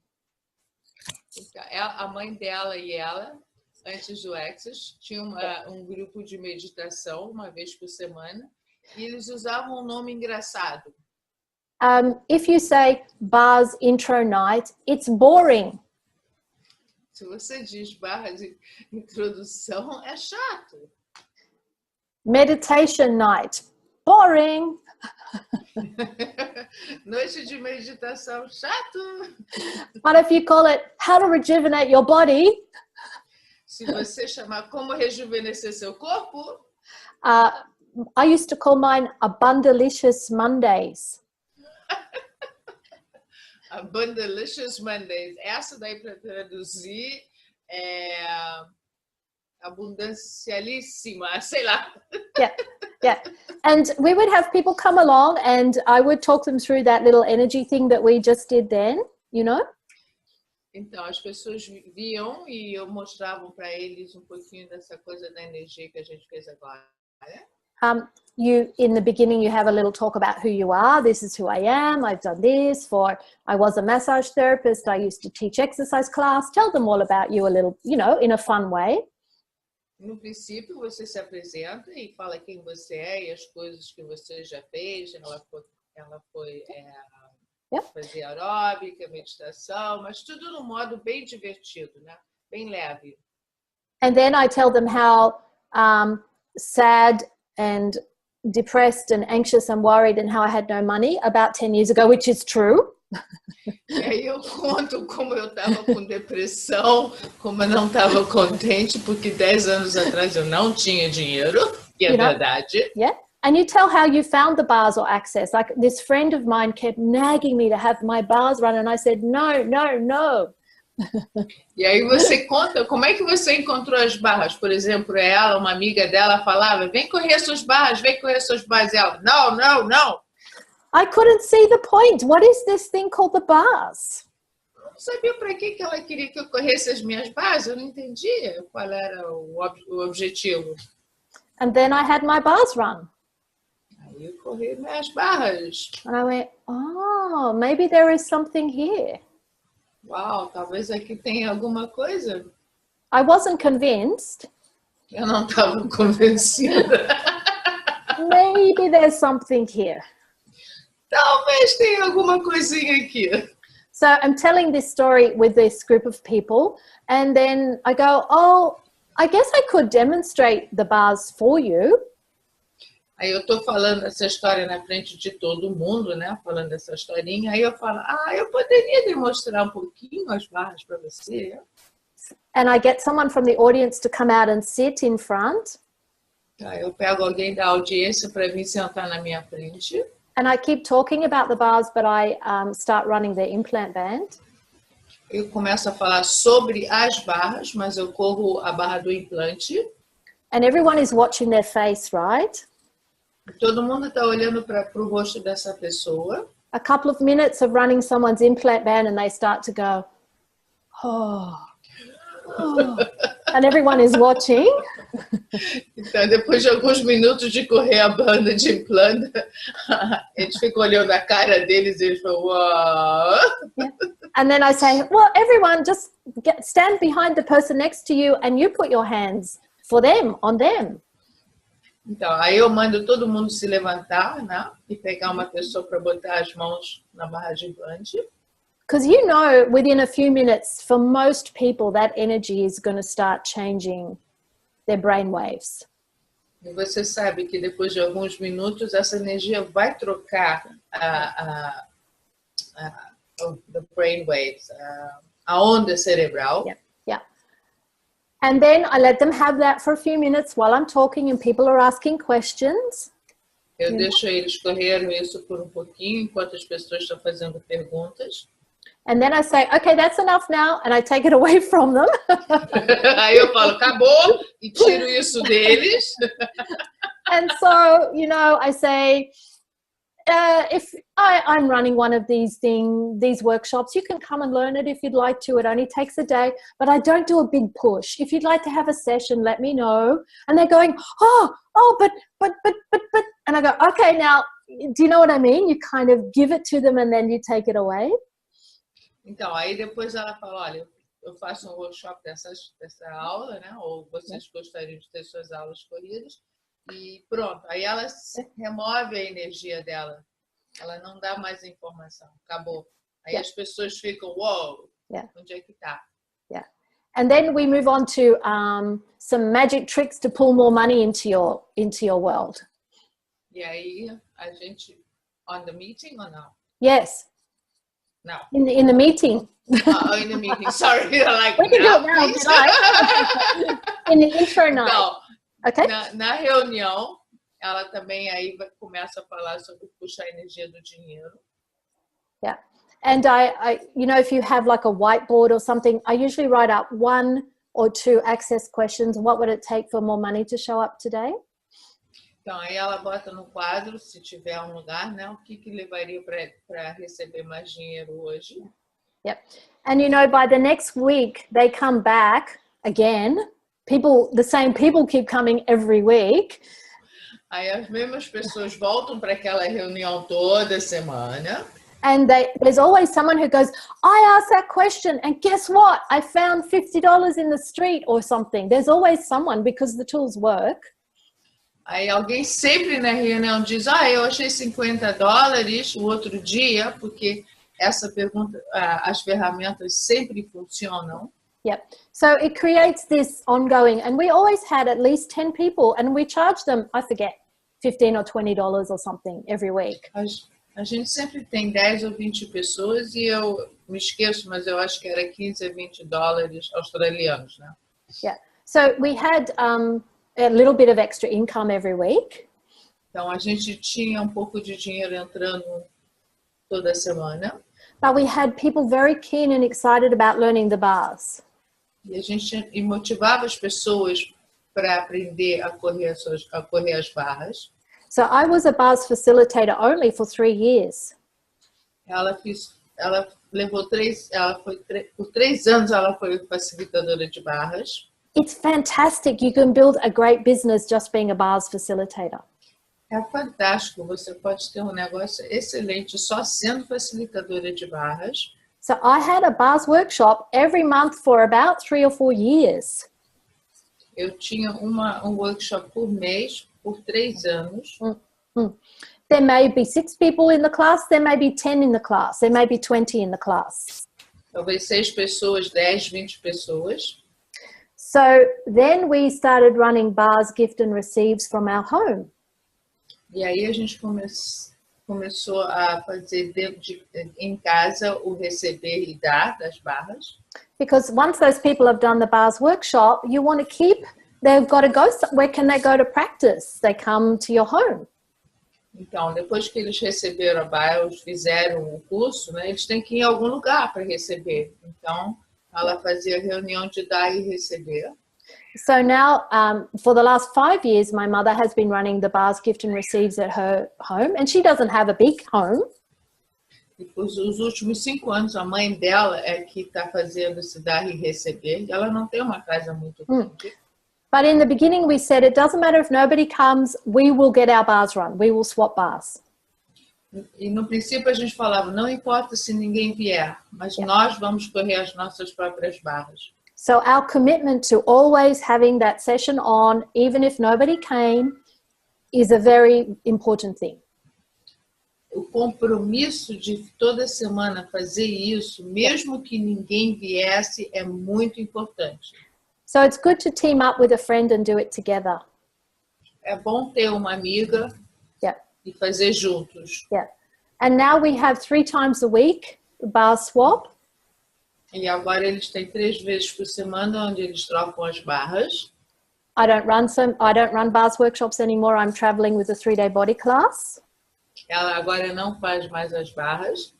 A mãe dela e ela, antes do Access, tinham grupo de meditação uma vez por semana e eles usavam um nome engraçado. If you say bars intro night, it's boring. Se você diz barra de introdução, é chato. Meditation night, boring. Noite de meditação, chato. But if you call it how to rejuvenate your body, se você chamar como rejuvenescer seu corpo, I used to call mine Abundalicious Mondays. Abundalicious Mondays. Essa daí para traduzir é abundancialíssima, sei lá. Yeah. And we would have people come along and I would talk them through that little energy thing that we just did then, you know? Então, as pessoas viam e eu mostrava para eles um pouquinho dessa coisa da energia que a gente fez agora. In the beginning, you have a little talk about who you are. This is who I am. I've done this. I was a massage therapist. I used to teach exercise class. Tell them all about you a little, you know, in a fun way. No princípio, você se apresenta e fala quem você é e as coisas que você já fez. Ela foi fazer aeróbica, meditação, mas tudo num modo bem divertido, né? Bem leve. And then I tell them how sad and depressed and anxious and worried and how I had no money about 10 years ago, which is true. E aí eu conto como eu estava com depressão, como eu não estava contente, porque 10 anos atrás eu não tinha dinheiro, que é verdade. Yeah. And you tell how you found the bars or access. Like this friend of mine kept nagging me to have my bars run and I said, no. E aí você conta como é que você encontrou as barras. Por exemplo, ela, uma amiga dela, falava, vem correr suas barras. E ela, não. I couldn't see the point. What is this thing called the bars? Eu não sabia para que ela queria que eu corresse as minhas barras. Eu não entendia qual era o objetivo. And then I had my bars run. Aí eu corri minhas barras. And I went, oh, maybe there is something here. Uau, talvez aqui tenha alguma coisa. I wasn't convinced. Eu não estava convencida. Maybe there's something here. Talvez tenha alguma coisinha aqui. So I'm telling this story with this group of people and then I go, oh, I guess I could demonstrate the bars for you. Aí eu estou falando essa história na frente de todo mundo, né? Falando essa historinha. Aí eu falo, eu poderia demonstrar um pouquinho as barras para você. And I get someone from the audience to come out and sit in front. Aí eu pego alguém da audiência para vir sentar na minha frente. And I keep talking about the bars, but I start running the implant band. Eu começo a falar sobre as barras, mas eu corro a barra do implante. And everyone is watching their face, right? Todo mundo está olhando para o rosto dessa pessoa. A couple of minutes of running someone's implant band and they start to go, oh. And everyone is watching. Então, depois de alguns minutos de correr a banda de implante, eles ficam olhando a cara deles e eles falam, uau. Yeah. And then I say, well, everyone just stand behind the person next to you and you put your hands for them, on them. Então, aí eu mando todo mundo se levantar, né? E pegar uma pessoa para botar as mãos na barra de implante. Because you know, within a few minutes, for most people, that energy is going to start changing their brain waves. E você sabe que depois de alguns minutos, essa energia vai trocar the brain waves, a onda cerebral. Yeah. And then I let them have that for a few minutes while I'm talking and people are asking questions. Eu deixo eles correrem isso por um pouquinho enquanto as pessoas estão fazendo perguntas. And then I say, okay, that's enough now, and I take it away from them. Aí eu falo, acabou, e tiro isso deles. And so, you know, I say, if I'm running one of these workshops, you can come and learn it if you'd like to. It only takes a day, but I don't do a big push. If you'd like to have a session, let me know. And they're going, but, and I go, okay, now, do you know what I mean? You kind of give it to them and then you take it away. Então, aí depois ela fala, olha, eu faço um workshop dessa aula, né? Ou vocês gostariam de ter suas aulas corridas. E pronto, aí ela remove a energia dela. Ela não dá mais informação. Acabou. Aí as pessoas ficam, uou, onde é que tá? Yeah. And then we move on to some magic tricks to pull more money into your world. E aí a gente, on the meeting or no? Yes. No. In the meeting. In the meeting. Sorry. Like, we can do it now if you like. In the intro night. Não. Okay. Na reunião, ela também aí começa a falar sobre puxar a energia do dinheiro. Yeah. And I, you know, if you have like a whiteboard or something, I usually write up one or to access questions, what would it take for more money to show up today? Então, aí ela bota no quadro, se tiver um lugar, né? O que levaria para receber mais dinheiro hoje. Yep. And you know, by the next week, they come back again. The same people keep coming every week. Aí as mesmas pessoas voltam para aquela reunião toda semana. And there's always someone who goes, I asked that question and guess what? I found $50 in the street or something. There's always someone because the tools work. Aí alguém sempre na reunião diz, eu achei $50 o outro dia, porque essa pergunta, as ferramentas sempre funcionam. Yep. So it creates this ongoing, and we always had at least 10 people and we charged them, I forget, $15 or $20 or something every week. A gente sempre tem 10 ou 20 pessoas e eu me esqueço, mas eu acho que era 15 a 20 dólares australianos, né? Yeah. So we had a little bit of extra income every week. Então a gente tinha um pouco de dinheiro entrando toda semana. But we had people very keen and excited about learning the bars. E a gente motivava as pessoas para aprender a correr as barras. So I was a bars facilitator only for 3 years. Por 3 anos ela foi facilitadora de barras. It's fantastic. You can build a great business just being a bars facilitator. É fantástico, você pode ter um negócio excelente só sendo facilitadora de barras. So I had a bars workshop every month for about 3 or 4 years. Eu tinha um workshop por mês por 3 anos. There may be 6 people in the class, there may be 10 in the class, there may be 20 in the class. Talvez 6 pessoas, 10, 20 pessoas. So then we started running bars, gift and receives from our home. E aí a gente começou a fazer em casa o receber e dar das barras. Because once those people have done the bars workshop, you want to keep, they've got to go, where can they go to practice? They come to your home. Então, depois que eles receberam a barra, fizeram o curso, né, eles têm que ir em algum lugar para receber. Então, ela fazia reunião de dar e receber. So now, for the last 5 years, my mother has been running the bars, gift and receives at her home, and she doesn't have a big home. E os últimos 5 anos, a mãe dela é que está fazendo esse dar e receber. E ela não tem uma casa muito grande. But in the beginning, we said, it doesn't matter if nobody comes, we will get our bars run. We will swap bars. E no princípio a gente falava, não importa se ninguém vier, mas nós vamos correr as nossas próprias barras. So our commitment to always having that session on, even if nobody came, is a very important thing. O compromisso de toda semana fazer isso, mesmo que ninguém viesse, é muito importante. So it's good to team up with a friend and do it together. É bom ter uma amiga e fazer juntos. Yeah. And now we have 3 times a week, bar swap. E agora eles têm 3 vezes por semana onde eles trocam as barras. I don't run bars workshops anymore. I'm traveling with a 3-day body class. Ela agora não faz mais as barras,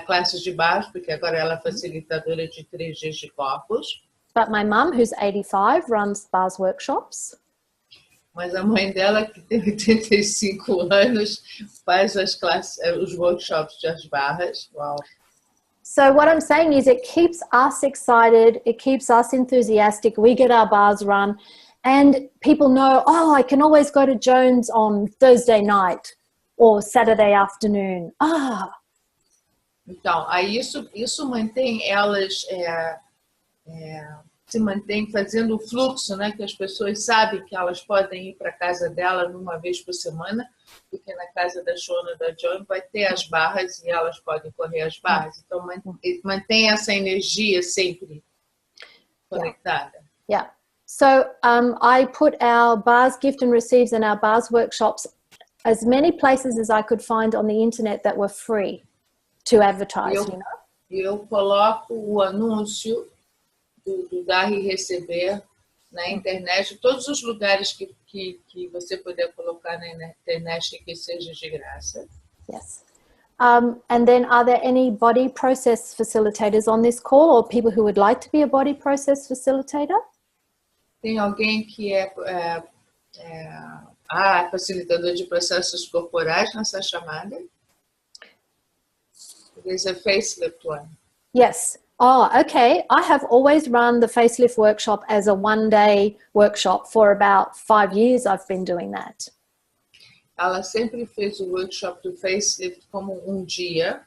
classes de barras, porque agora ela é facilitadora de 3 dias de corpos. But my mum, who's 85, runs bars workshops. Mas a mãe dela, que tem 85 anos, faz os workshops das barras. Uau. So what I'm saying is it keeps us excited, it keeps us enthusiastic, we get our bars run, and people know, oh, I can always go to Jones on Thursday night or Saturday afternoon. Então, aí isso mantém elas, se mantém fazendo o fluxo, né? Que as pessoas sabem que elas podem ir para a casa dela uma vez por semana, porque na casa da Shona, da John, vai ter as barras e elas podem correr as barras. Então, mantém essa energia sempre conectada. Yeah. So I put our bars, gift and receives and our bars workshops as many places as I could find on the internet that were free to advertise. Eu coloco o anúncio do dar e receber na internet, todos os lugares que você puder colocar na internet que seja de graça. Yes. And then are there any body process facilitators on this call or people who would like to be a body process facilitator? Tem alguém que é facilitador de processos corporais nessa chamada? There's a facelift one. Yes. Oh, okay. I have always run the facelift workshop as a one-day workshop for about 5 years. I've been doing that. Ela sempre fez o workshop do facelift como dia.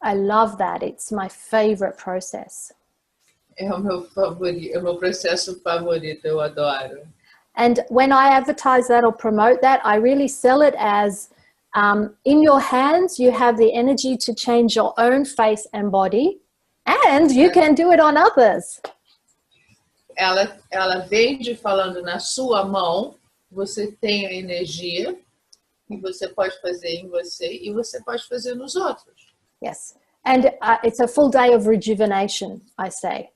I love that. It's my favorite process. É o meu favorito, é o meu processo favorito, eu adoro. And when I advertise that or promote that, I really sell it as in your hands, you have the energy to change your own face and body, and you can do it on others. Ela vende falando na sua mão, você tem a energia, e você pode fazer em você, e você pode fazer nos outros. Yes. And it's a full day of rejuvenation, I say.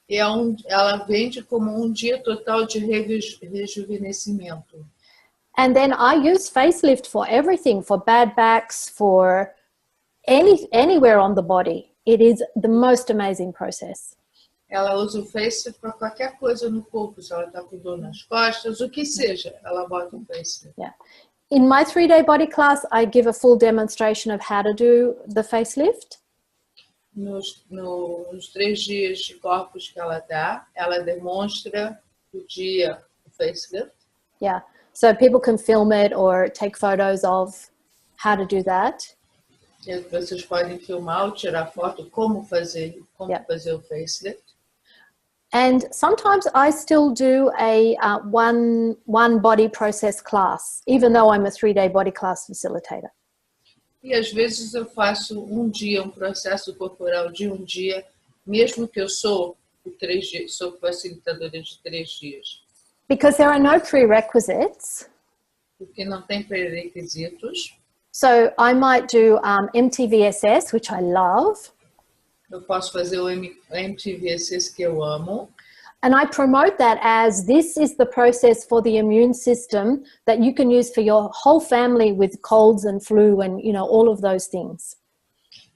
Ela vende como dia total de rejuvenescimento. And then I use facelift for everything, for bad backs, for anywhere on the body. It is the most amazing process. Ela usa o facelift para qualquer coisa no corpo, se ela está com dor nas costas, o que seja, ela bota o facelift. Yeah. In my 3-day body class, I give a full demonstration of how to do the facelift. Nos 3 dias de corpos que ela dá, ela demonstra o dia o facelift. Yeah, so people can film it or take photos of how to do that. Vocês podem filmar ou tirar foto como fazer o facelift. And sometimes I still do a one body process class, even though I'm a 3-day body class facilitator. E às vezes eu faço um processo corporal de um dia, mesmo que eu sou facilitadora de 3 dias. Because there are no prerequisites. Porque não tem pré-requisitos. So I might do MTVSS, which I love. Eu posso fazer o MTVSS que eu amo. And I promote that as this is the process for the immune system that you can use for your whole family with colds and flu and, you know, all of those things.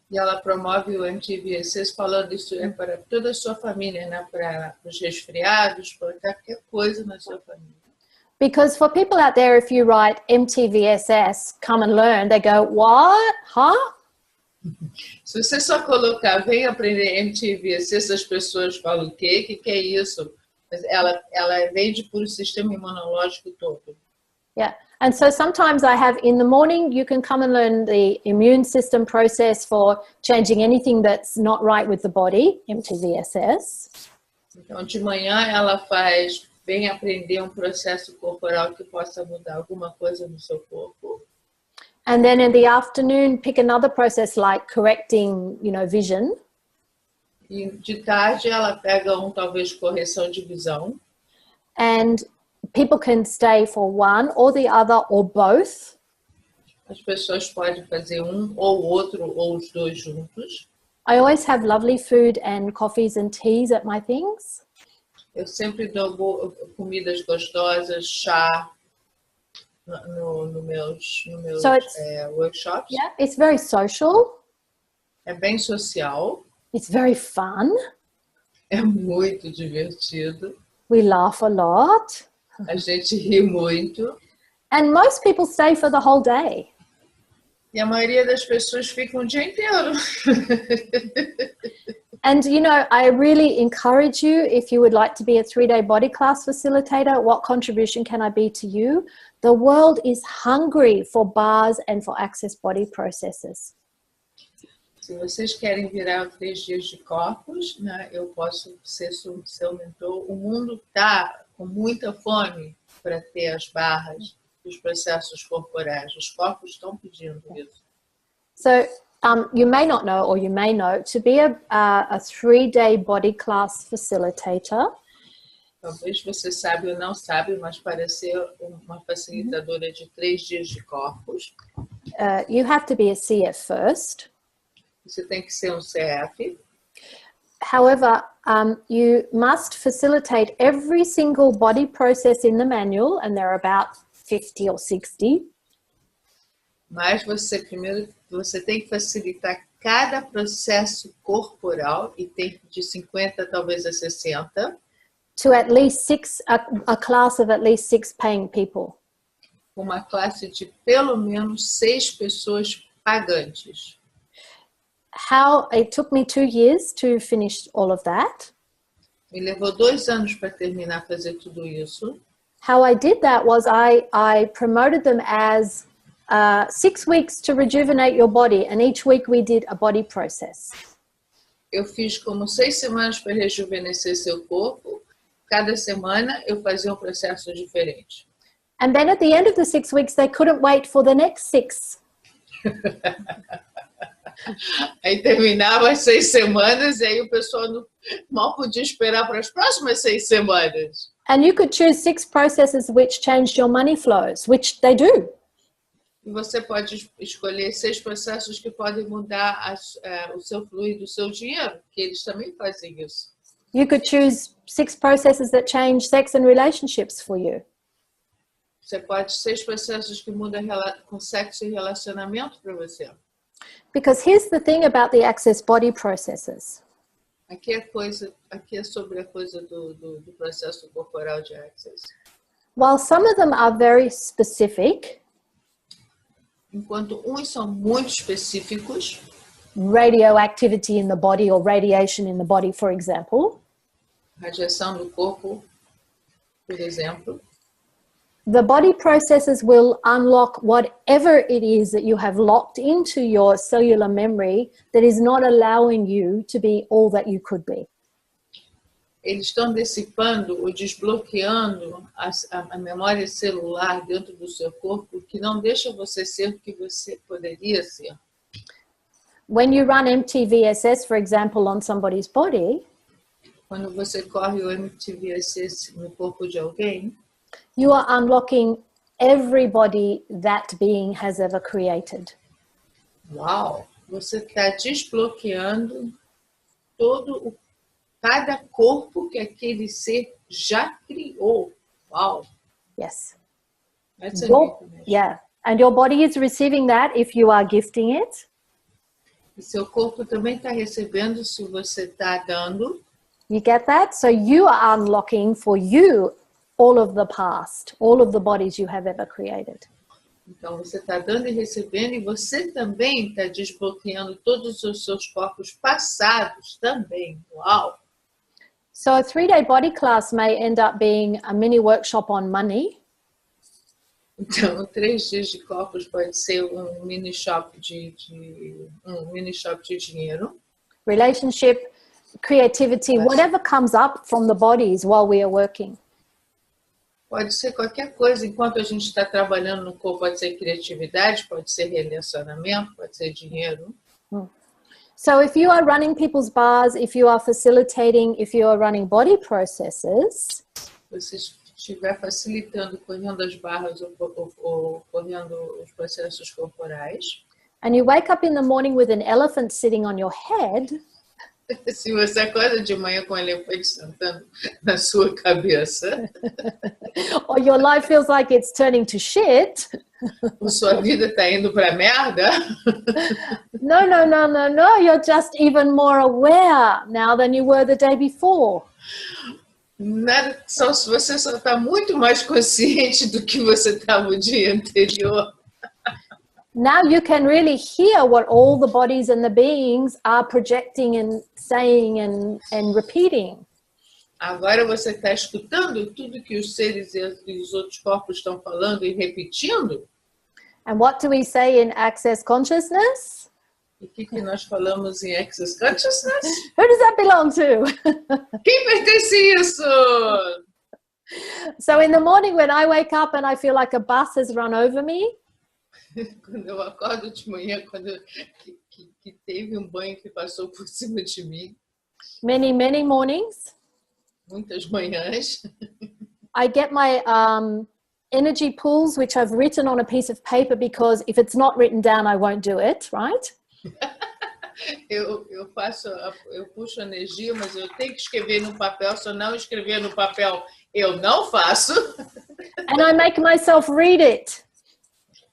E ela promove o MTVSS falando isso é para toda a sua família, né? Para os resfriados, para qualquer coisa na sua família. Because for people out there, if you write MTVSS, come and learn, they go, what? Huh? Se você só colocar, vem aprender MTVSS, as pessoas falam o quê? O que é isso? Mas ela vende por o sistema imunológico todo. Yeah, and so sometimes I have in the morning, you can come and learn the immune system process for changing anything that's not right with the body, MTVSS. Então, de manhã ela vem aprender um processo corporal que possa mudar alguma coisa no seu corpo. And then in the afternoon, pick another process like correcting, you know, vision. E de tarde ela pega talvez correção de visão. And people can stay for one or the other or both. As pessoas podem fazer um ou outro ou os dois juntos. I always have lovely food and coffees and teas at my things. Eu sempre dou comidas gostosas, chá no meus workshops. Yeah, it's very social. É bem social. It's very fun. É muito divertido. We laugh a lot. A gente ri muito. And most people stay for the whole day. E a maioria das pessoas fica o dia inteiro. And, you know, I really encourage you, if you would like to be a 3-day body class facilitator, what contribution can I be to you? The world is hungry for bars and for access body processes. Se vocês querem virar 3 dias de corpos, né, eu posso ser seu mentor. O mundo está com muita fome para ter as barras dos processos corporais. Os corpos estão pedindo isso. So you may not know, or you may know, to be a 3-day body class facilitator, talvez você sabe ou não sabe, mas para ser uma facilitadora de 3 dias de corpos, you have to be a CF first. Você tem que ser um CF. However, you must facilitate every single body process in the manual, and there are about 50 or 60. Mas você tem que facilitar cada processo corporal, e tem de 50 talvez a 60. to at least a class of at least 6 paying people. Uma classe de pelo menos 6 pessoas pagantes. How it took me 2 years to finish all of that. Me levou 2 anos para terminar fazer tudo isso. How I did that was I promoted them as 6 weeks to rejuvenate your body, and each week we did a body process. Eu fiz como 6 semanas para rejuvenescer seu corpo. Cada semana eu fazia um processo diferente. And then at the end of the 6 weeks, they couldn't wait for the next 6. Aí terminava as 6 semanas e aí o pessoal mal podia esperar para as próximas 6 semanas. And you could choose 6 processes which changed your money flows, which they do. E você pode escolher 6 processos que podem mudar o seu fluido, o seu dinheiro, que eles também fazem isso. You could choose 6 processes that change sex and relationships for you. Você pode 6 processos que mudam com sexo e relacionamento para você. Because here's the thing about the Access body processes. Aqui é sobre a coisa do processo corporal de Access. While some of them are very specific, Enquanto uns são muito específicos, radioactivity in the body or radiation in the body, for example, radiação do corpo, por exemplo, the body processes will unlock whatever it is that you have locked into your cellular memory that is not allowing you to be all that you could be. eles estão dissipando ou desbloqueando a memória celular dentro do seu corpo que não deixa você ser o que você poderia ser. When you run MTVSS, for example, on somebody's body, Quando você corre o MTVSS no corpo de alguém, you are unlocking every body that being has ever created. uau, você está desbloqueando cada corpo que aquele ser já criou. Uau! Yes. That's a new information. Yeah. And your body is receiving that if you are gifting it. E seu corpo também está recebendo se você está dando. You get that? So you are unlocking for you all of the past, all of the bodies you have ever created. Então, você está dando e recebendo, e você também está desbloqueando todos os seus corpos passados também. Uau! So a 3-day body class may end up being a mini workshop on money. Então, 3 dias de corpos pode ser um mini shop de dinheiro. Relationship, creativity, whatever comes up from the bodies while we are working. Pode ser qualquer coisa, enquanto a gente está trabalhando no corpo, pode ser criatividade, pode ser relacionamento, pode ser dinheiro. So if you are running people's bars, if you are facilitating, if you are running body processes, Você estiver facilitando, correndo as barras ou correndo os processos corporais, and you wake up in the morning with an elephant sitting on your head, se você acorda de manhã com um elefante sentando na sua cabeça, or your life feels like it's turning to shit, ou sua vida está indo para merda, no, you're just even more aware now than you were the day before. você só está muito mais consciente do que você estava o dia anterior. Now you can really hear what all the bodies and the beings are projecting and saying and repeating. Agora você está escutando tudo que os seres e os outros corpos estão falando e repetindo? And what do we say in Access Consciousness? E o que nós falamos em Access Consciousness? Who does that belong to? Quem pertence a isso? So in the morning when I wake up and I feel like a bus has run over me, Quando eu acordo de manhã, que teve um banho que passou por cima de mim, many mornings, muitas manhãs, I get my energy pools, which I've written on a piece of paper, because if it's not written down, I won't do it, right? eu puxo energia, mas eu tenho que escrever no papel. Se eu não escrever no papel, eu não faço. And I make myself read it.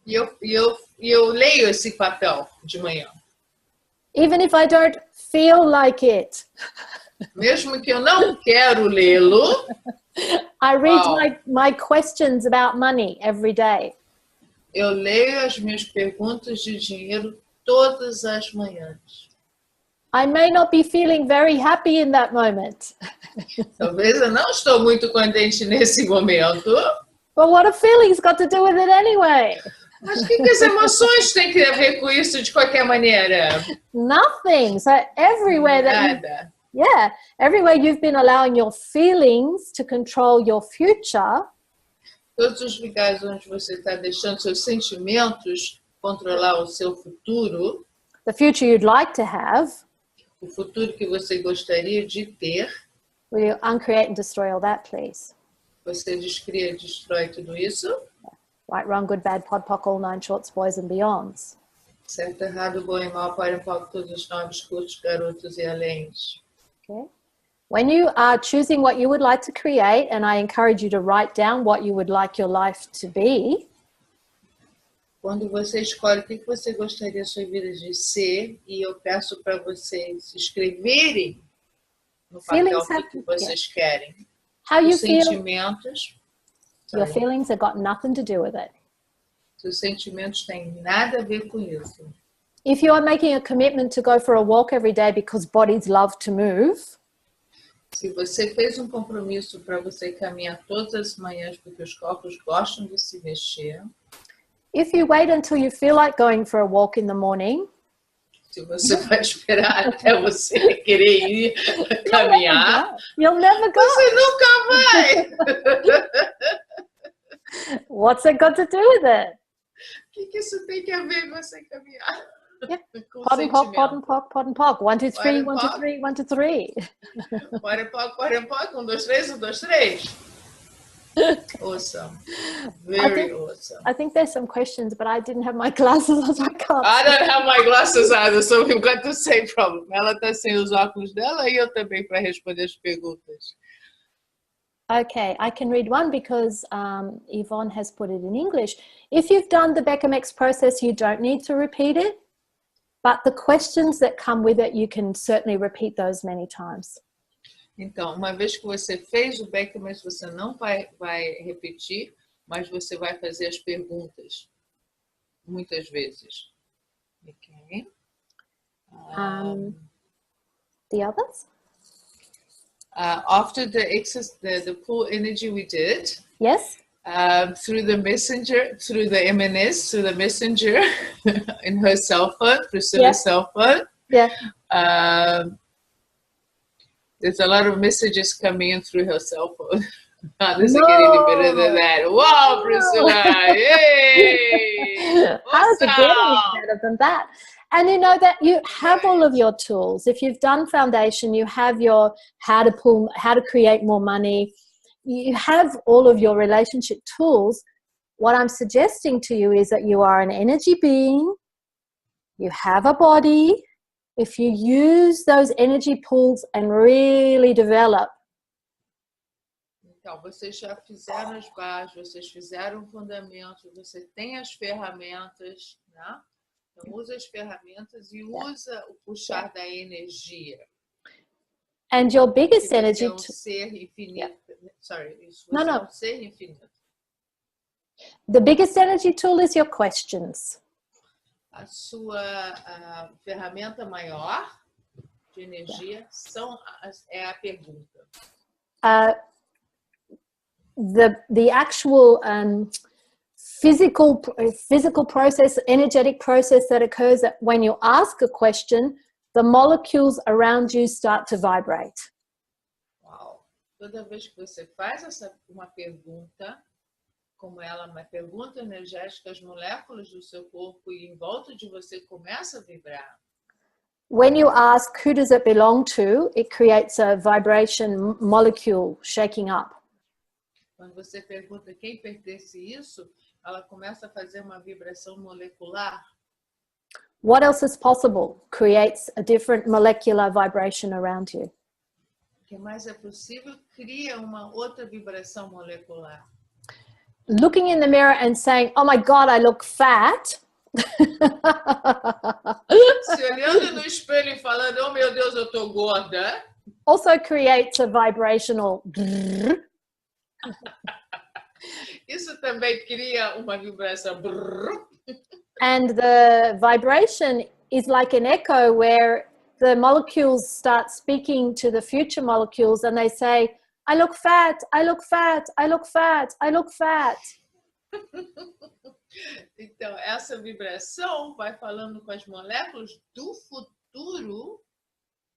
E eu leio esse papel de manhã. Even if I don't feel like it. Mesmo que eu não quero lê-lo. I read Wow. my questions about money every day. Eu leio as minhas perguntas de dinheiro todas as manhãs. I may not be feeling very happy in that moment. Talvez eu não estou muito contente nesse momento. But what a feeling's got to do with it anyway? Mas o que as emoções têm a ver com isso de qualquer maneira? Nothing. So everywhere that Nada. everywhere you've been allowing your feelings to control your future, Todos os lugares onde você está deixando seus sentimentos controlar o seu futuro, the future you'd like to have, o futuro que você gostaria de ter, will you uncreate and destroy all that, please? você descria, destrói tudo isso. Right, wrong, good, bad, pod, poc, all nine shorts, boys and beyonds. Certo, errado, bom e mal, para um pouco, todos os nomes, curtos, garotos e aléns. Okay. When you are choosing what you would like to create, and I encourage you to write down what you would like your life to be, Quando você escolhe o que você gostaria a sua vida de ser, e eu peço para vocês escreverem no papel o que vocês querem. how you Os feel, sentimentos, your feelings have got nothing to do with it. seus sentimentos têm nada a ver com isso. If you are making a commitment to go for a walk every day because bodies love to move, Se você fez um compromisso para você caminhar todas as manhãs porque os corpos gostam de se mexer, if you wait until you feel like going for a walk in the morning, se você vai esperar até você querer ir caminhar, you'll never go. você nunca vai! What's it got to do with it? O que isso tem a ver com você caminhar? Yeah. Com Pod and poc, pod sentimento. and poc, pod and poc. 1, 2, 3, 1, Pod and 2, poc. 3, 1, 2, 3. Bora, poc, 1, 2, 3, 1, 2, 3. Awesome. Very awesome. I think there's some questions, but I didn't have my glasses, so I can't. I don't have my glasses either, so we've got the same problem. Ela está sem os óculos dela e eu também para responder as perguntas. Okay, I can read one because Yvonne has put it in English. If you've done the Beckham X process, you don't need to repeat it. But the questions that come with it, you can certainly repeat those many times. Então, uma vez que você fez o Beckham, você não vai repetir, mas você vai fazer as perguntas muitas vezes. Okay. The others? After the pool energy we did, Yes. through the messenger, through the MNS, through the messenger in her cell phone, Priscilla's cell phone. Yeah. There's a lot of messages coming in through her cell phone. Doesn't get any better than that. Wow, Priscilla! Yay! How does it get any better than that? And you know that you have all of your tools. If you've done foundation, you have your how to create more money. You have all of your relationship tools. What I'm suggesting to you is that you are an energy being. You have a body. If you use those energy pools and really develop. Então, vocês já fizeram as bases, vocês fizeram o fundamento, você tem as ferramentas, né? Então, usa as ferramentas e usa o puxar da energia. And your biggest energy É um ser infinito. Sorry, isso No. é um ser infinito. The biggest energy tool is your questions. A sua ferramenta maior de energia é a pergunta. The actual physical process, energetic process that occurs when you ask a question, the molecules around you start to vibrate. Uau! Toda vez que você faz uma pergunta, como ela é uma pergunta energética, as moléculas do seu corpo e em volta de você começam a vibrar. When you ask who does it belong to, it creates a vibration molecule shaking up. Quando você pergunta quem pertence a isso, ela começa a fazer uma vibração molecular. What else is possible? Creates a different molecular vibration around you. O que mais é possível cria uma outra vibração molecular. Looking in the mirror and saying, oh my God, I look fat. Se olhando no espelho e falando, oh meu Deus, eu tô gorda. also creates a vibrational. Isso também cria uma vibração. And the vibration is like an echo where the molecules start speaking to the future molecules and they say, I look fat, I look fat, I look fat, I look fat. Então, essa vibração vai falando com as moléculas do futuro.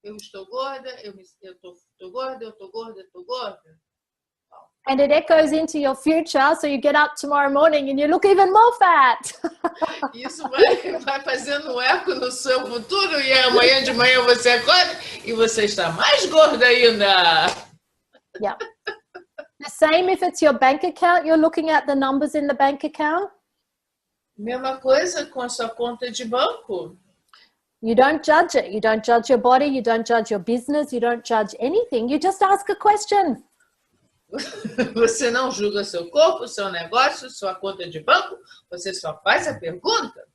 Eu estou gorda, eu estou gorda, eu estou gorda, eu estou gorda. And it echoes into your future, so you get up tomorrow morning and you look even more fat. Isso vai fazendo um eco no seu futuro e amanhã de manhã você acorda e você está mais gorda ainda. Yeah. The same if it's your bank account, you're looking at the numbers in the bank account. Mesma coisa com a sua conta de banco. You don't judge it. You don't judge your body. You don't judge your business. You don't judge anything. You just ask a question. Você não julga seu corpo, seu negócio, sua conta de banco. Você só faz a pergunta.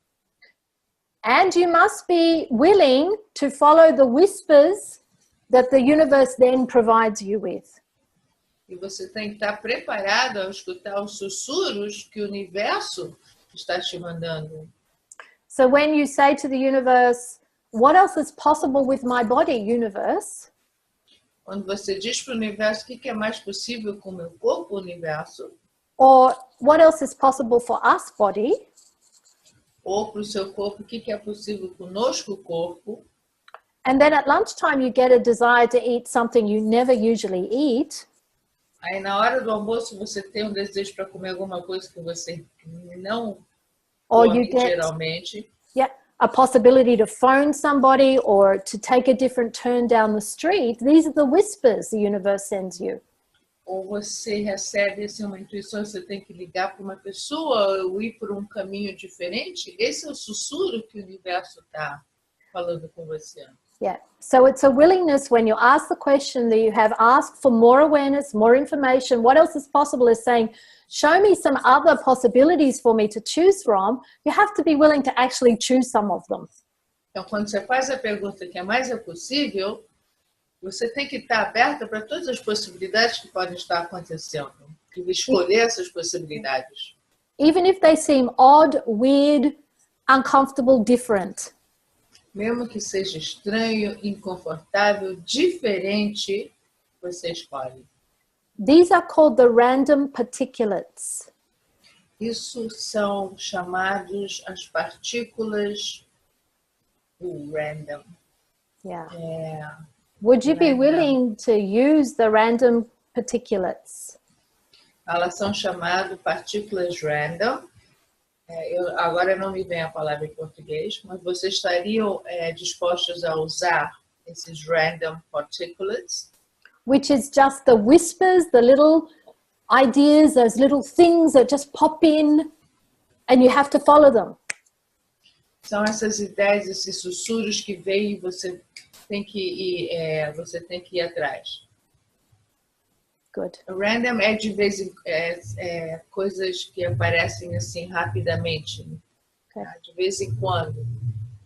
And you must be willing to follow the whispers that the universe then provides you with. E você tem que estar preparado a escutar os sussurros que o universo está te mandando. So when you say to the universe, what else is possible with my body, universe? Quando você diz para o universo o que é mais possível com o meu corpo, universo, Or what else is possible for us, body? ou para o seu corpo o que é possível conosco, corpo, And then at lunchtime you get a desire to eat something you never usually eat. aí na hora do almoço você tem um desejo para comer alguma coisa que você não Or come you get geralmente, a possibility to phone somebody or to take a different turn down the street. These are the whispers the universe sends you. ou você recebe assim, uma intuição, você tem que ligar para uma pessoa ou ir por um caminho diferente. Esse é o sussurro que o universo está falando com você. Yeah. So it's a willingness when you ask the question that you have asked for more awareness, more information. What else is possible is saying, show me some other possibilities for me to choose from. You have to be willing to actually choose some of them. Então, quando você faz a pergunta que é mais é possível, você tem que estar aberta para todas as possibilidades que podem estar acontecendo. E escolher essas possibilidades. Even if they seem odd, weird, uncomfortable, different. Mesmo que seja estranho, inconfortável, diferente, você escolhe. These are called the random particulates. Isso são chamados as partículas random. Yeah. Would you be Random. willing to use the random particulates? Elas são chamadas partículas random. Agora não me vem a palavra em português, mas vocês estariam dispostos a usar esses random particulates? Which is just the whispers, the little ideas, those little things that just pop in and you have to follow them. São essas ideias, esses sussurros que vêm e você tem que ir atrás. Good. Random é de vez em coisas que aparecem assim rapidamente, Okay. de vez em quando.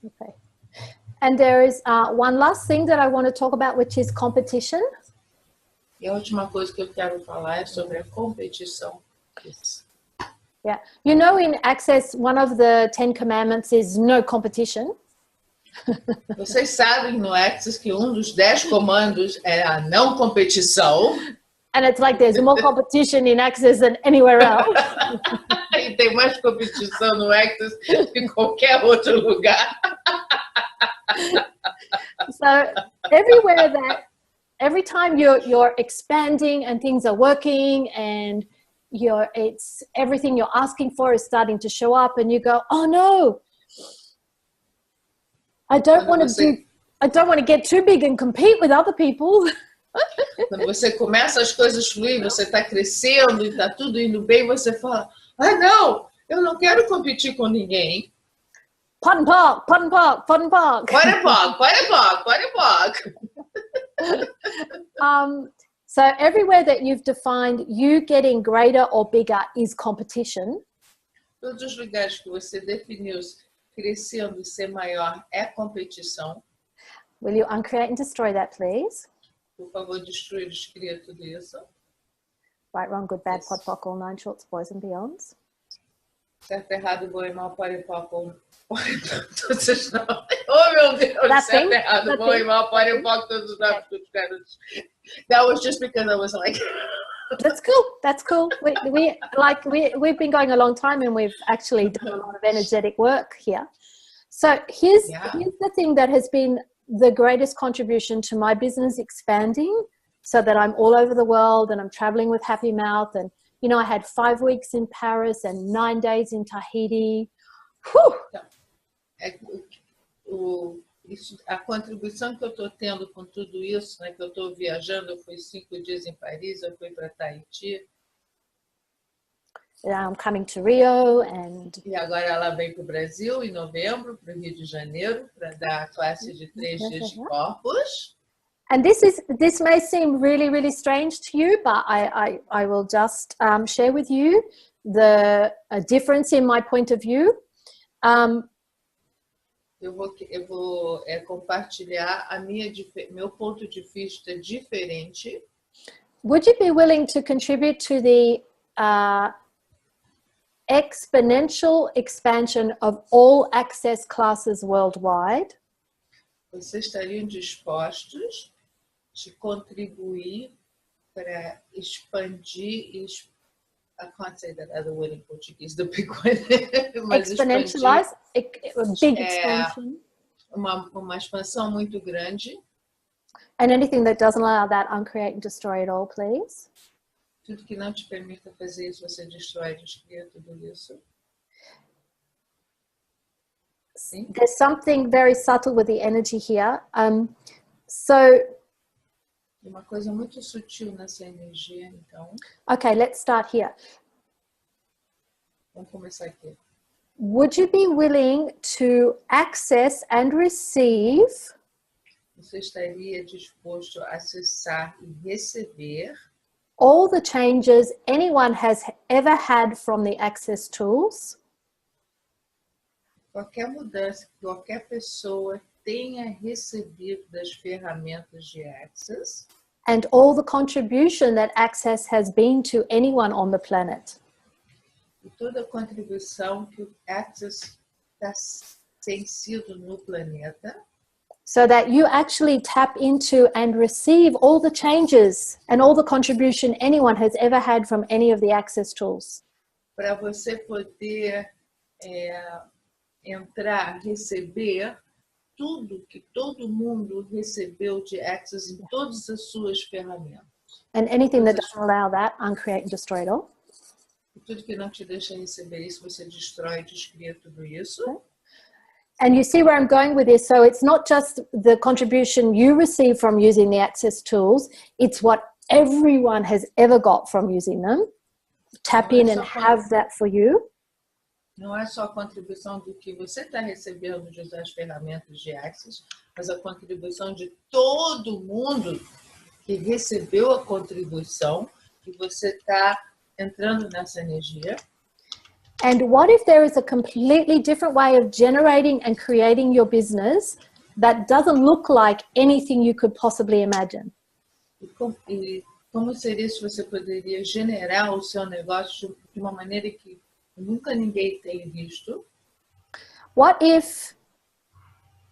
Okay. And there is one last thing that I want to talk about, which is competition. E a última coisa que eu quero falar é sobre a competição. Yeah. You know, in Access, one of the 10 commandments is no competition. Vocês sabem no Access que um dos 10 comandos é a não competição. And it's like there's more competition in Access than anywhere else. E tem mais competição no Access que em qualquer outro lugar. So every time you're expanding and things are working and it's everything you're asking for is starting to show up and you go, oh no, I don't want to get too big and compete with other people. Quando você começa as coisas a fluir, você está crescendo e está tudo indo bem, você fala, não, eu não quero competir com ninguém. Pot and park, pot and park, pot and park. Pot and park, pot and park, pot and park. So everywhere that you've defined you getting greater or bigger is competition. Todos os lugares que você definiu crescendo e ser maior é competição. Will you uncreate and destroy that, please? Por favor, destruir, escreva tudo isso. Right, wrong, good, bad, pod, poc, all nine shorts, boys and beyonds. Certo, errado, bom e mal, pode, poco. Todos os nomes. Oh, meu Deus! That Certo, thing? errado, That bom e thing? mal, pode, poco, todos os nomes dos garotos. That was just because I was like... That's cool. That's cool. We've been going a long time, and we've actually done a lot of energetic work here. So here's the thing that has been the greatest contribution to my business expanding, so that I'm all over the world and I'm traveling with Happy Mouth, and you know, I had 5 weeks in Paris and 9 days in Tahiti. Whew. A contribuição que eu estou tendo com tudo isso, né, que eu estou viajando, eu fui 5 dias em Paris, eu fui para Tahiti. I'm coming to Rio and... E agora ela vem para o Brasil em novembro, para o Rio de Janeiro, para dar a classe de 3 dias de corpos. And this may seem really, really strange to you, but I will just share with you the difference in my point of view. Eu vou compartilhar meu ponto de vista diferente. Would you be willing to contribute to the exponential expansion of all access classes worldwide? Vocês estariam dispostos de contribuir para expandir, I can't say that other word in Portuguese, the big one. Exponentialize, big expansion. Uma expansão muito grande. And anything that doesn't allow that, uncreate and destroy it all, please. Tudo que não te permita fazer isso, você destrói, descria tudo isso. Sim? There's something very subtle with the energy here. Uma coisa muito sutil nessa energia, então. Okay, let's start here. Vamos começar aqui. Would you be willing to access and receive Você estaria disposto a acessar e receber all the changes anyone has ever had from the access tools? Qualquer mudança que qualquer pessoa tenha recebido das ferramentas de Access. And all the contribution that Access has been to anyone on the planet. E toda a contribuição que o Access tem sido no planeta. So that you actually tap into and receive all the changes and all the contribution anyone has ever had from any of the Access tools. Para você poder entrar, receber tudo que todo mundo recebeu de Access em todas as suas ferramentas. And anything that doesn't allow that, uncreate and destroy it all. E tudo que não te deixa receber isso, você destrói, descria tudo isso. Okay. And you see where I'm going with this. So it's not just the contribution you receive from using the Access tools, it's what everyone has ever got from using them. Tap in and have that for you. Não é só a contribuição do que você está recebendo de usar as ferramentas de Access, mas a contribuição de todo mundo que recebeu a contribuição, que você está entrando nessa energia. And what if there is a completely different way of generating and creating your business that doesn't look like anything you could possibly imagine? E como seria se você poderia generar o seu negócio de uma maneira que nunca ninguém tem visto? What if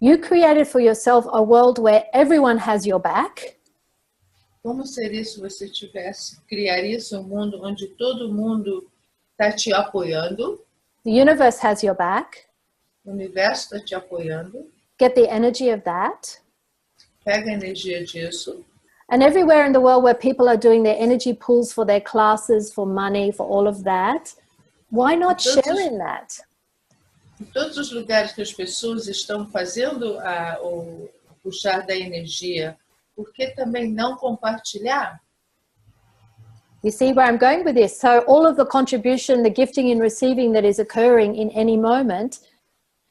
you created for yourself a world where everyone has your back? Como seria se você criaria um mundo onde todo mundo está te apoiando? The universe has your back. O universo está te apoiando. Get the energy of that. Pega a energia disso. And everywhere in the world where people are doing their energy pools for their classes, for money, for all of that, why not share in that? Em todos os lugares que as pessoas estão fazendo o puxar da energia, por que também não compartilhar? You see where I'm going with this? So all of the contribution, the gifting and receiving that is occurring in any moment,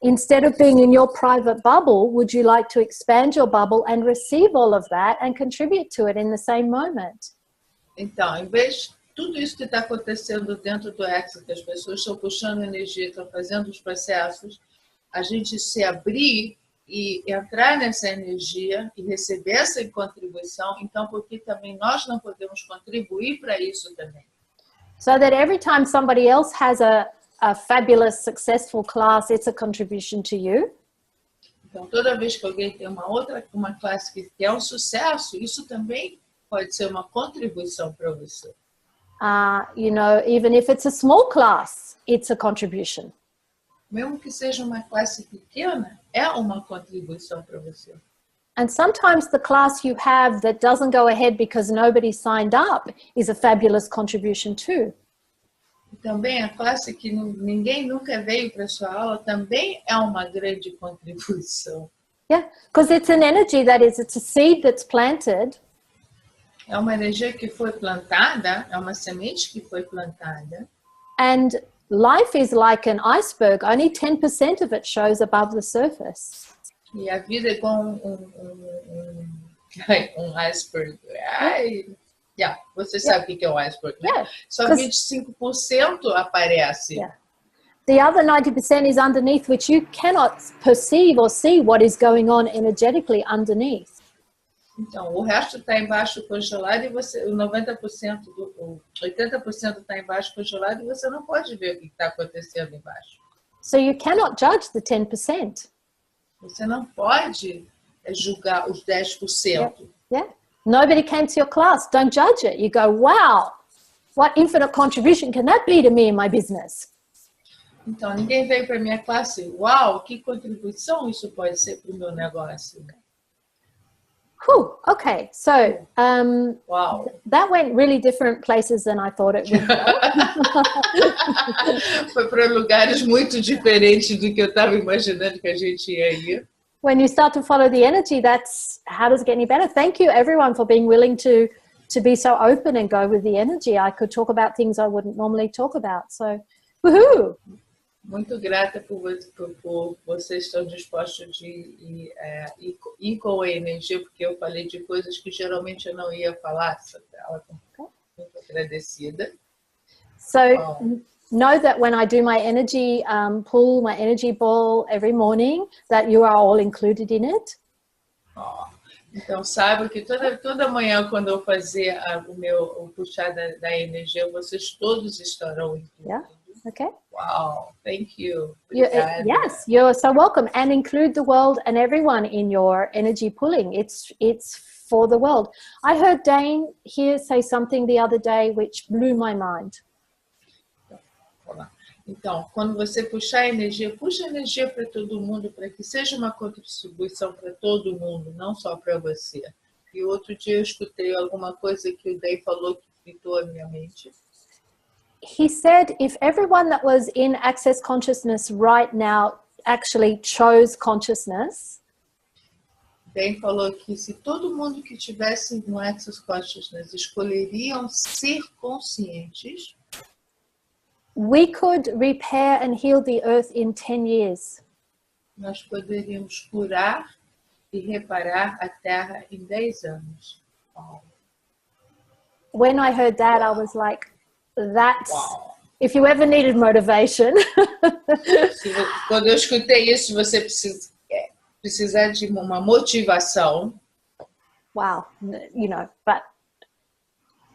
instead of being in your private bubble, would you like to expand your bubble and receive all of that and contribute to it in the same moment? Então, em vez de tudo isso que está acontecendo dentro do Access, que as pessoas estão puxando energia, estão fazendo os processos, a gente se abrir e entrar nessa energia e receber essa contribuição, então por que também nós não podemos contribuir para isso também? So that every time somebody else has a fabulous, successful class, it's a contribution to you. Então, toda vez que alguém tem uma classe que é um sucesso, isso também pode ser uma contribuição para você. You know, even if it's a small class, it's a contribution. Mesmo que seja uma classe pequena, é uma contribuição para você. And sometimes the class you have that doesn't go ahead because nobody signed up is a fabulous contribution too. E também a classe que ninguém nunca veio para sua aula também é uma grande contribuição. Yeah, because it's an energy it's a seed that's planted. É uma energia que foi plantada, é uma semente que foi plantada. And life is like an iceberg. Only 10% of it shows above the surface. E a vida é igual um iceberg. Yeah, você sabe o que é um iceberg, né? Yeah, só 25% aparece. Yeah. The other 90% is underneath, which you cannot perceive or see what is going on energetically underneath. Então, o resto está embaixo congelado e você, o 80% está embaixo congelado e você não pode ver o que está acontecendo embaixo. So you cannot judge the 10%. Você não pode julgar os 10%. Yeah. Nobody came to your class. Don't judge it. You go, wow, what infinite contribution can that be to me in my business? Então, ninguém veio para minha classe. Uau, que contribuição isso pode ser para o meu negócio. Whew, okay, so Wow. That went really different places than I thought it would go. Foi para lugares muito diferentes do que eu estava imaginando que a gente ia ir. When you start to follow the energy, that's how does it get any better? Thank you everyone for being willing to be so open and go with the energy. I could talk about things I wouldn't normally talk about. So, woohoo! Muito grata por vocês estar dispostos de ir com a energia, porque eu falei de coisas que geralmente eu não ia falar. Ela muito agradecida. So, know that when I do my energy pull, my energy ball every morning, that you are all included in it. Então, saiba que toda manhã, quando eu fazer o puxar da energia, vocês todos estarão incluídos. Yeah. Okay. Wow, thank you. Yes, you're so welcome. And include the world and everyone in your energy pulling. It's for the world. I heard Dane here say something the other day which blew my mind. Então, quando você puxar a energia, puxa a energia para todo mundo, para que seja uma contribuição para todo mundo, não só para você. E outro dia eu escutei alguma coisa que o Dane falou que fritou a minha mente. He said if everyone that was in Access Consciousness right now actually chose consciousness, Dane falou que se todo mundo que estivesse no Access Consciousness escolheriam ser conscientes, we could repair and heal the earth in 10 years. Nós poderíamos curar e reparar a Terra em 10 anos. Wow. When I heard that, I was like, that's, Wow. If you ever needed motivation. Quando eu escutei isso, você precisar de uma motivação. Wow, you know, but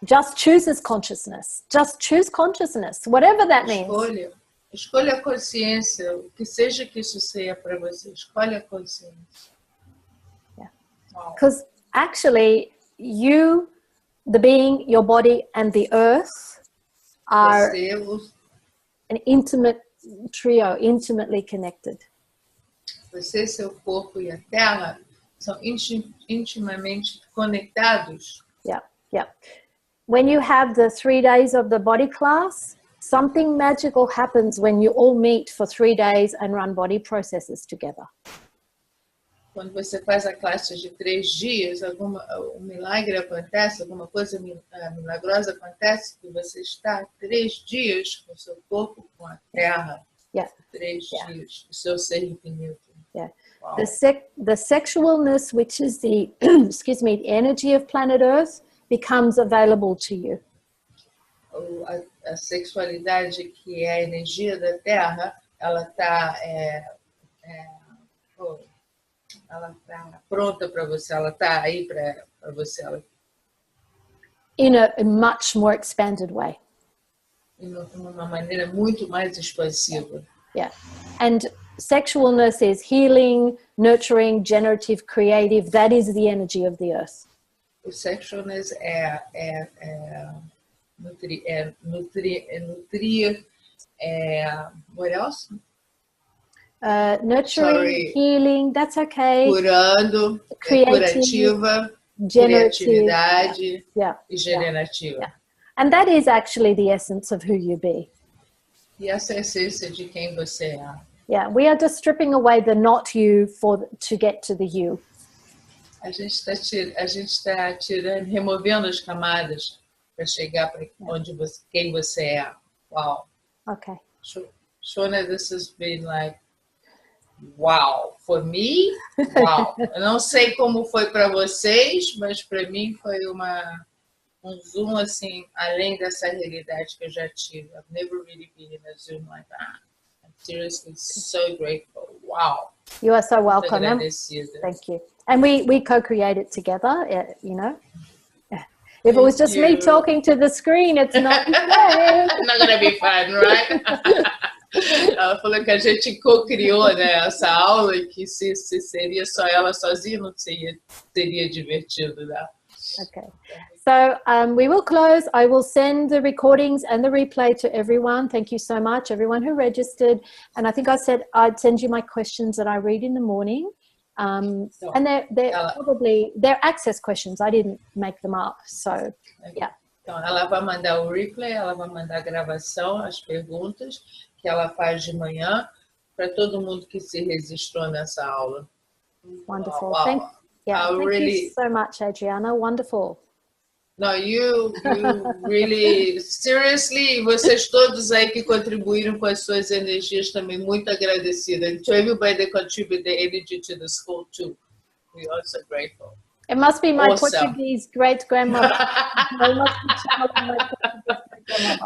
just chooses consciousness. Just choose consciousness, whatever that means. Escolha a consciência, o que seja que isso seja para você. Escolha a consciência. Because actually, you, the being, your body, and the earth are an intimate trio, intimately connected. Você, seu corpo e a Terra são intimamente conectados. Yeah. When you have the 3 days of the body class, something magical happens when you all meet for 3 days and run body processes together. Quando você faz a classe de 3 dias, um milagre acontece, alguma coisa milagrosa acontece, que você está 3 dias com o seu corpo, com a Terra. 3 dias, o seu ser infinito. Yeah. Wow. The sexualness, which is the, excuse me, the energy of planet Earth, becomes available to you. A sexualidade, que é a energia da Terra, ela está ela tá pronta para você, ela tá aí para você, ela, in a much more expanded way. de uma maneira muito mais expansiva. Yeah. And sexualness is healing, nurturing, generative, creative. That is the energy of the earth. O sexualness nutrir, what else? Nurturing, Sorry. healing, that's okay. Curando, Creative, curativa, generative, criatividade yeah, e generativa. yeah. And that is actually the essence of who you be. E essa é a essência de quem você é. Yeah, we are just stripping away the not you to get to the you. A gente está tirando, removendo as camadas para chegar para quem você é. Wow. Okay. Shona, this has been like, wow. For me, wow. Eu não sei como foi para vocês, mas para mim foi um zoom assim, além dessa realidade que eu já tive. I've never really been in a Zoom like that. I'm seriously so grateful. Wow. You are so welcome. Agradecida. Thank you. And we co-create it together, you know. If it was just me talking to the screen, it's not not gonna be fun, right? Ela falou que a gente co-criou, né, essa aula e que se seria só ela sozinha, não seria divertido, né? Okay. So we will close. I will send the recordings and the replay to everyone. Thank you so much, everyone who registered. And I think I said I'd send you my questions that I read in the morning. And they're access questions. I didn't make them up. So, yeah. Então, ela vai mandar o replay, ela vai mandar a gravação, as perguntas que ela faz de manhã para todo mundo que se registrou nessa aula. Wonderful. Wow. Thank you so much, Adriana. Wonderful. No, you really, seriously, vocês todos aí que contribuíram com as suas energias, também muito agradecida. And to everybody that contributed the energy to the school too. We're also grateful. It must be my Awesome. Portuguese great-grandmother.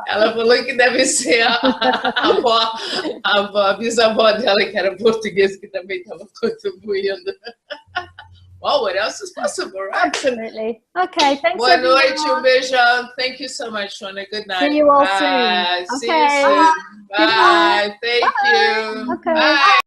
Ela falou que deve ser a bisavó dela, que era portuguesa, que também estava contribuindo. Wow, what else is possible, right? Absolutely. Okay, thanks. Boa noite, beijão. Thank you so much, Shona. Good night. See you all Bye. soon. See you soon. Bye. Thank you. Okay. Bye.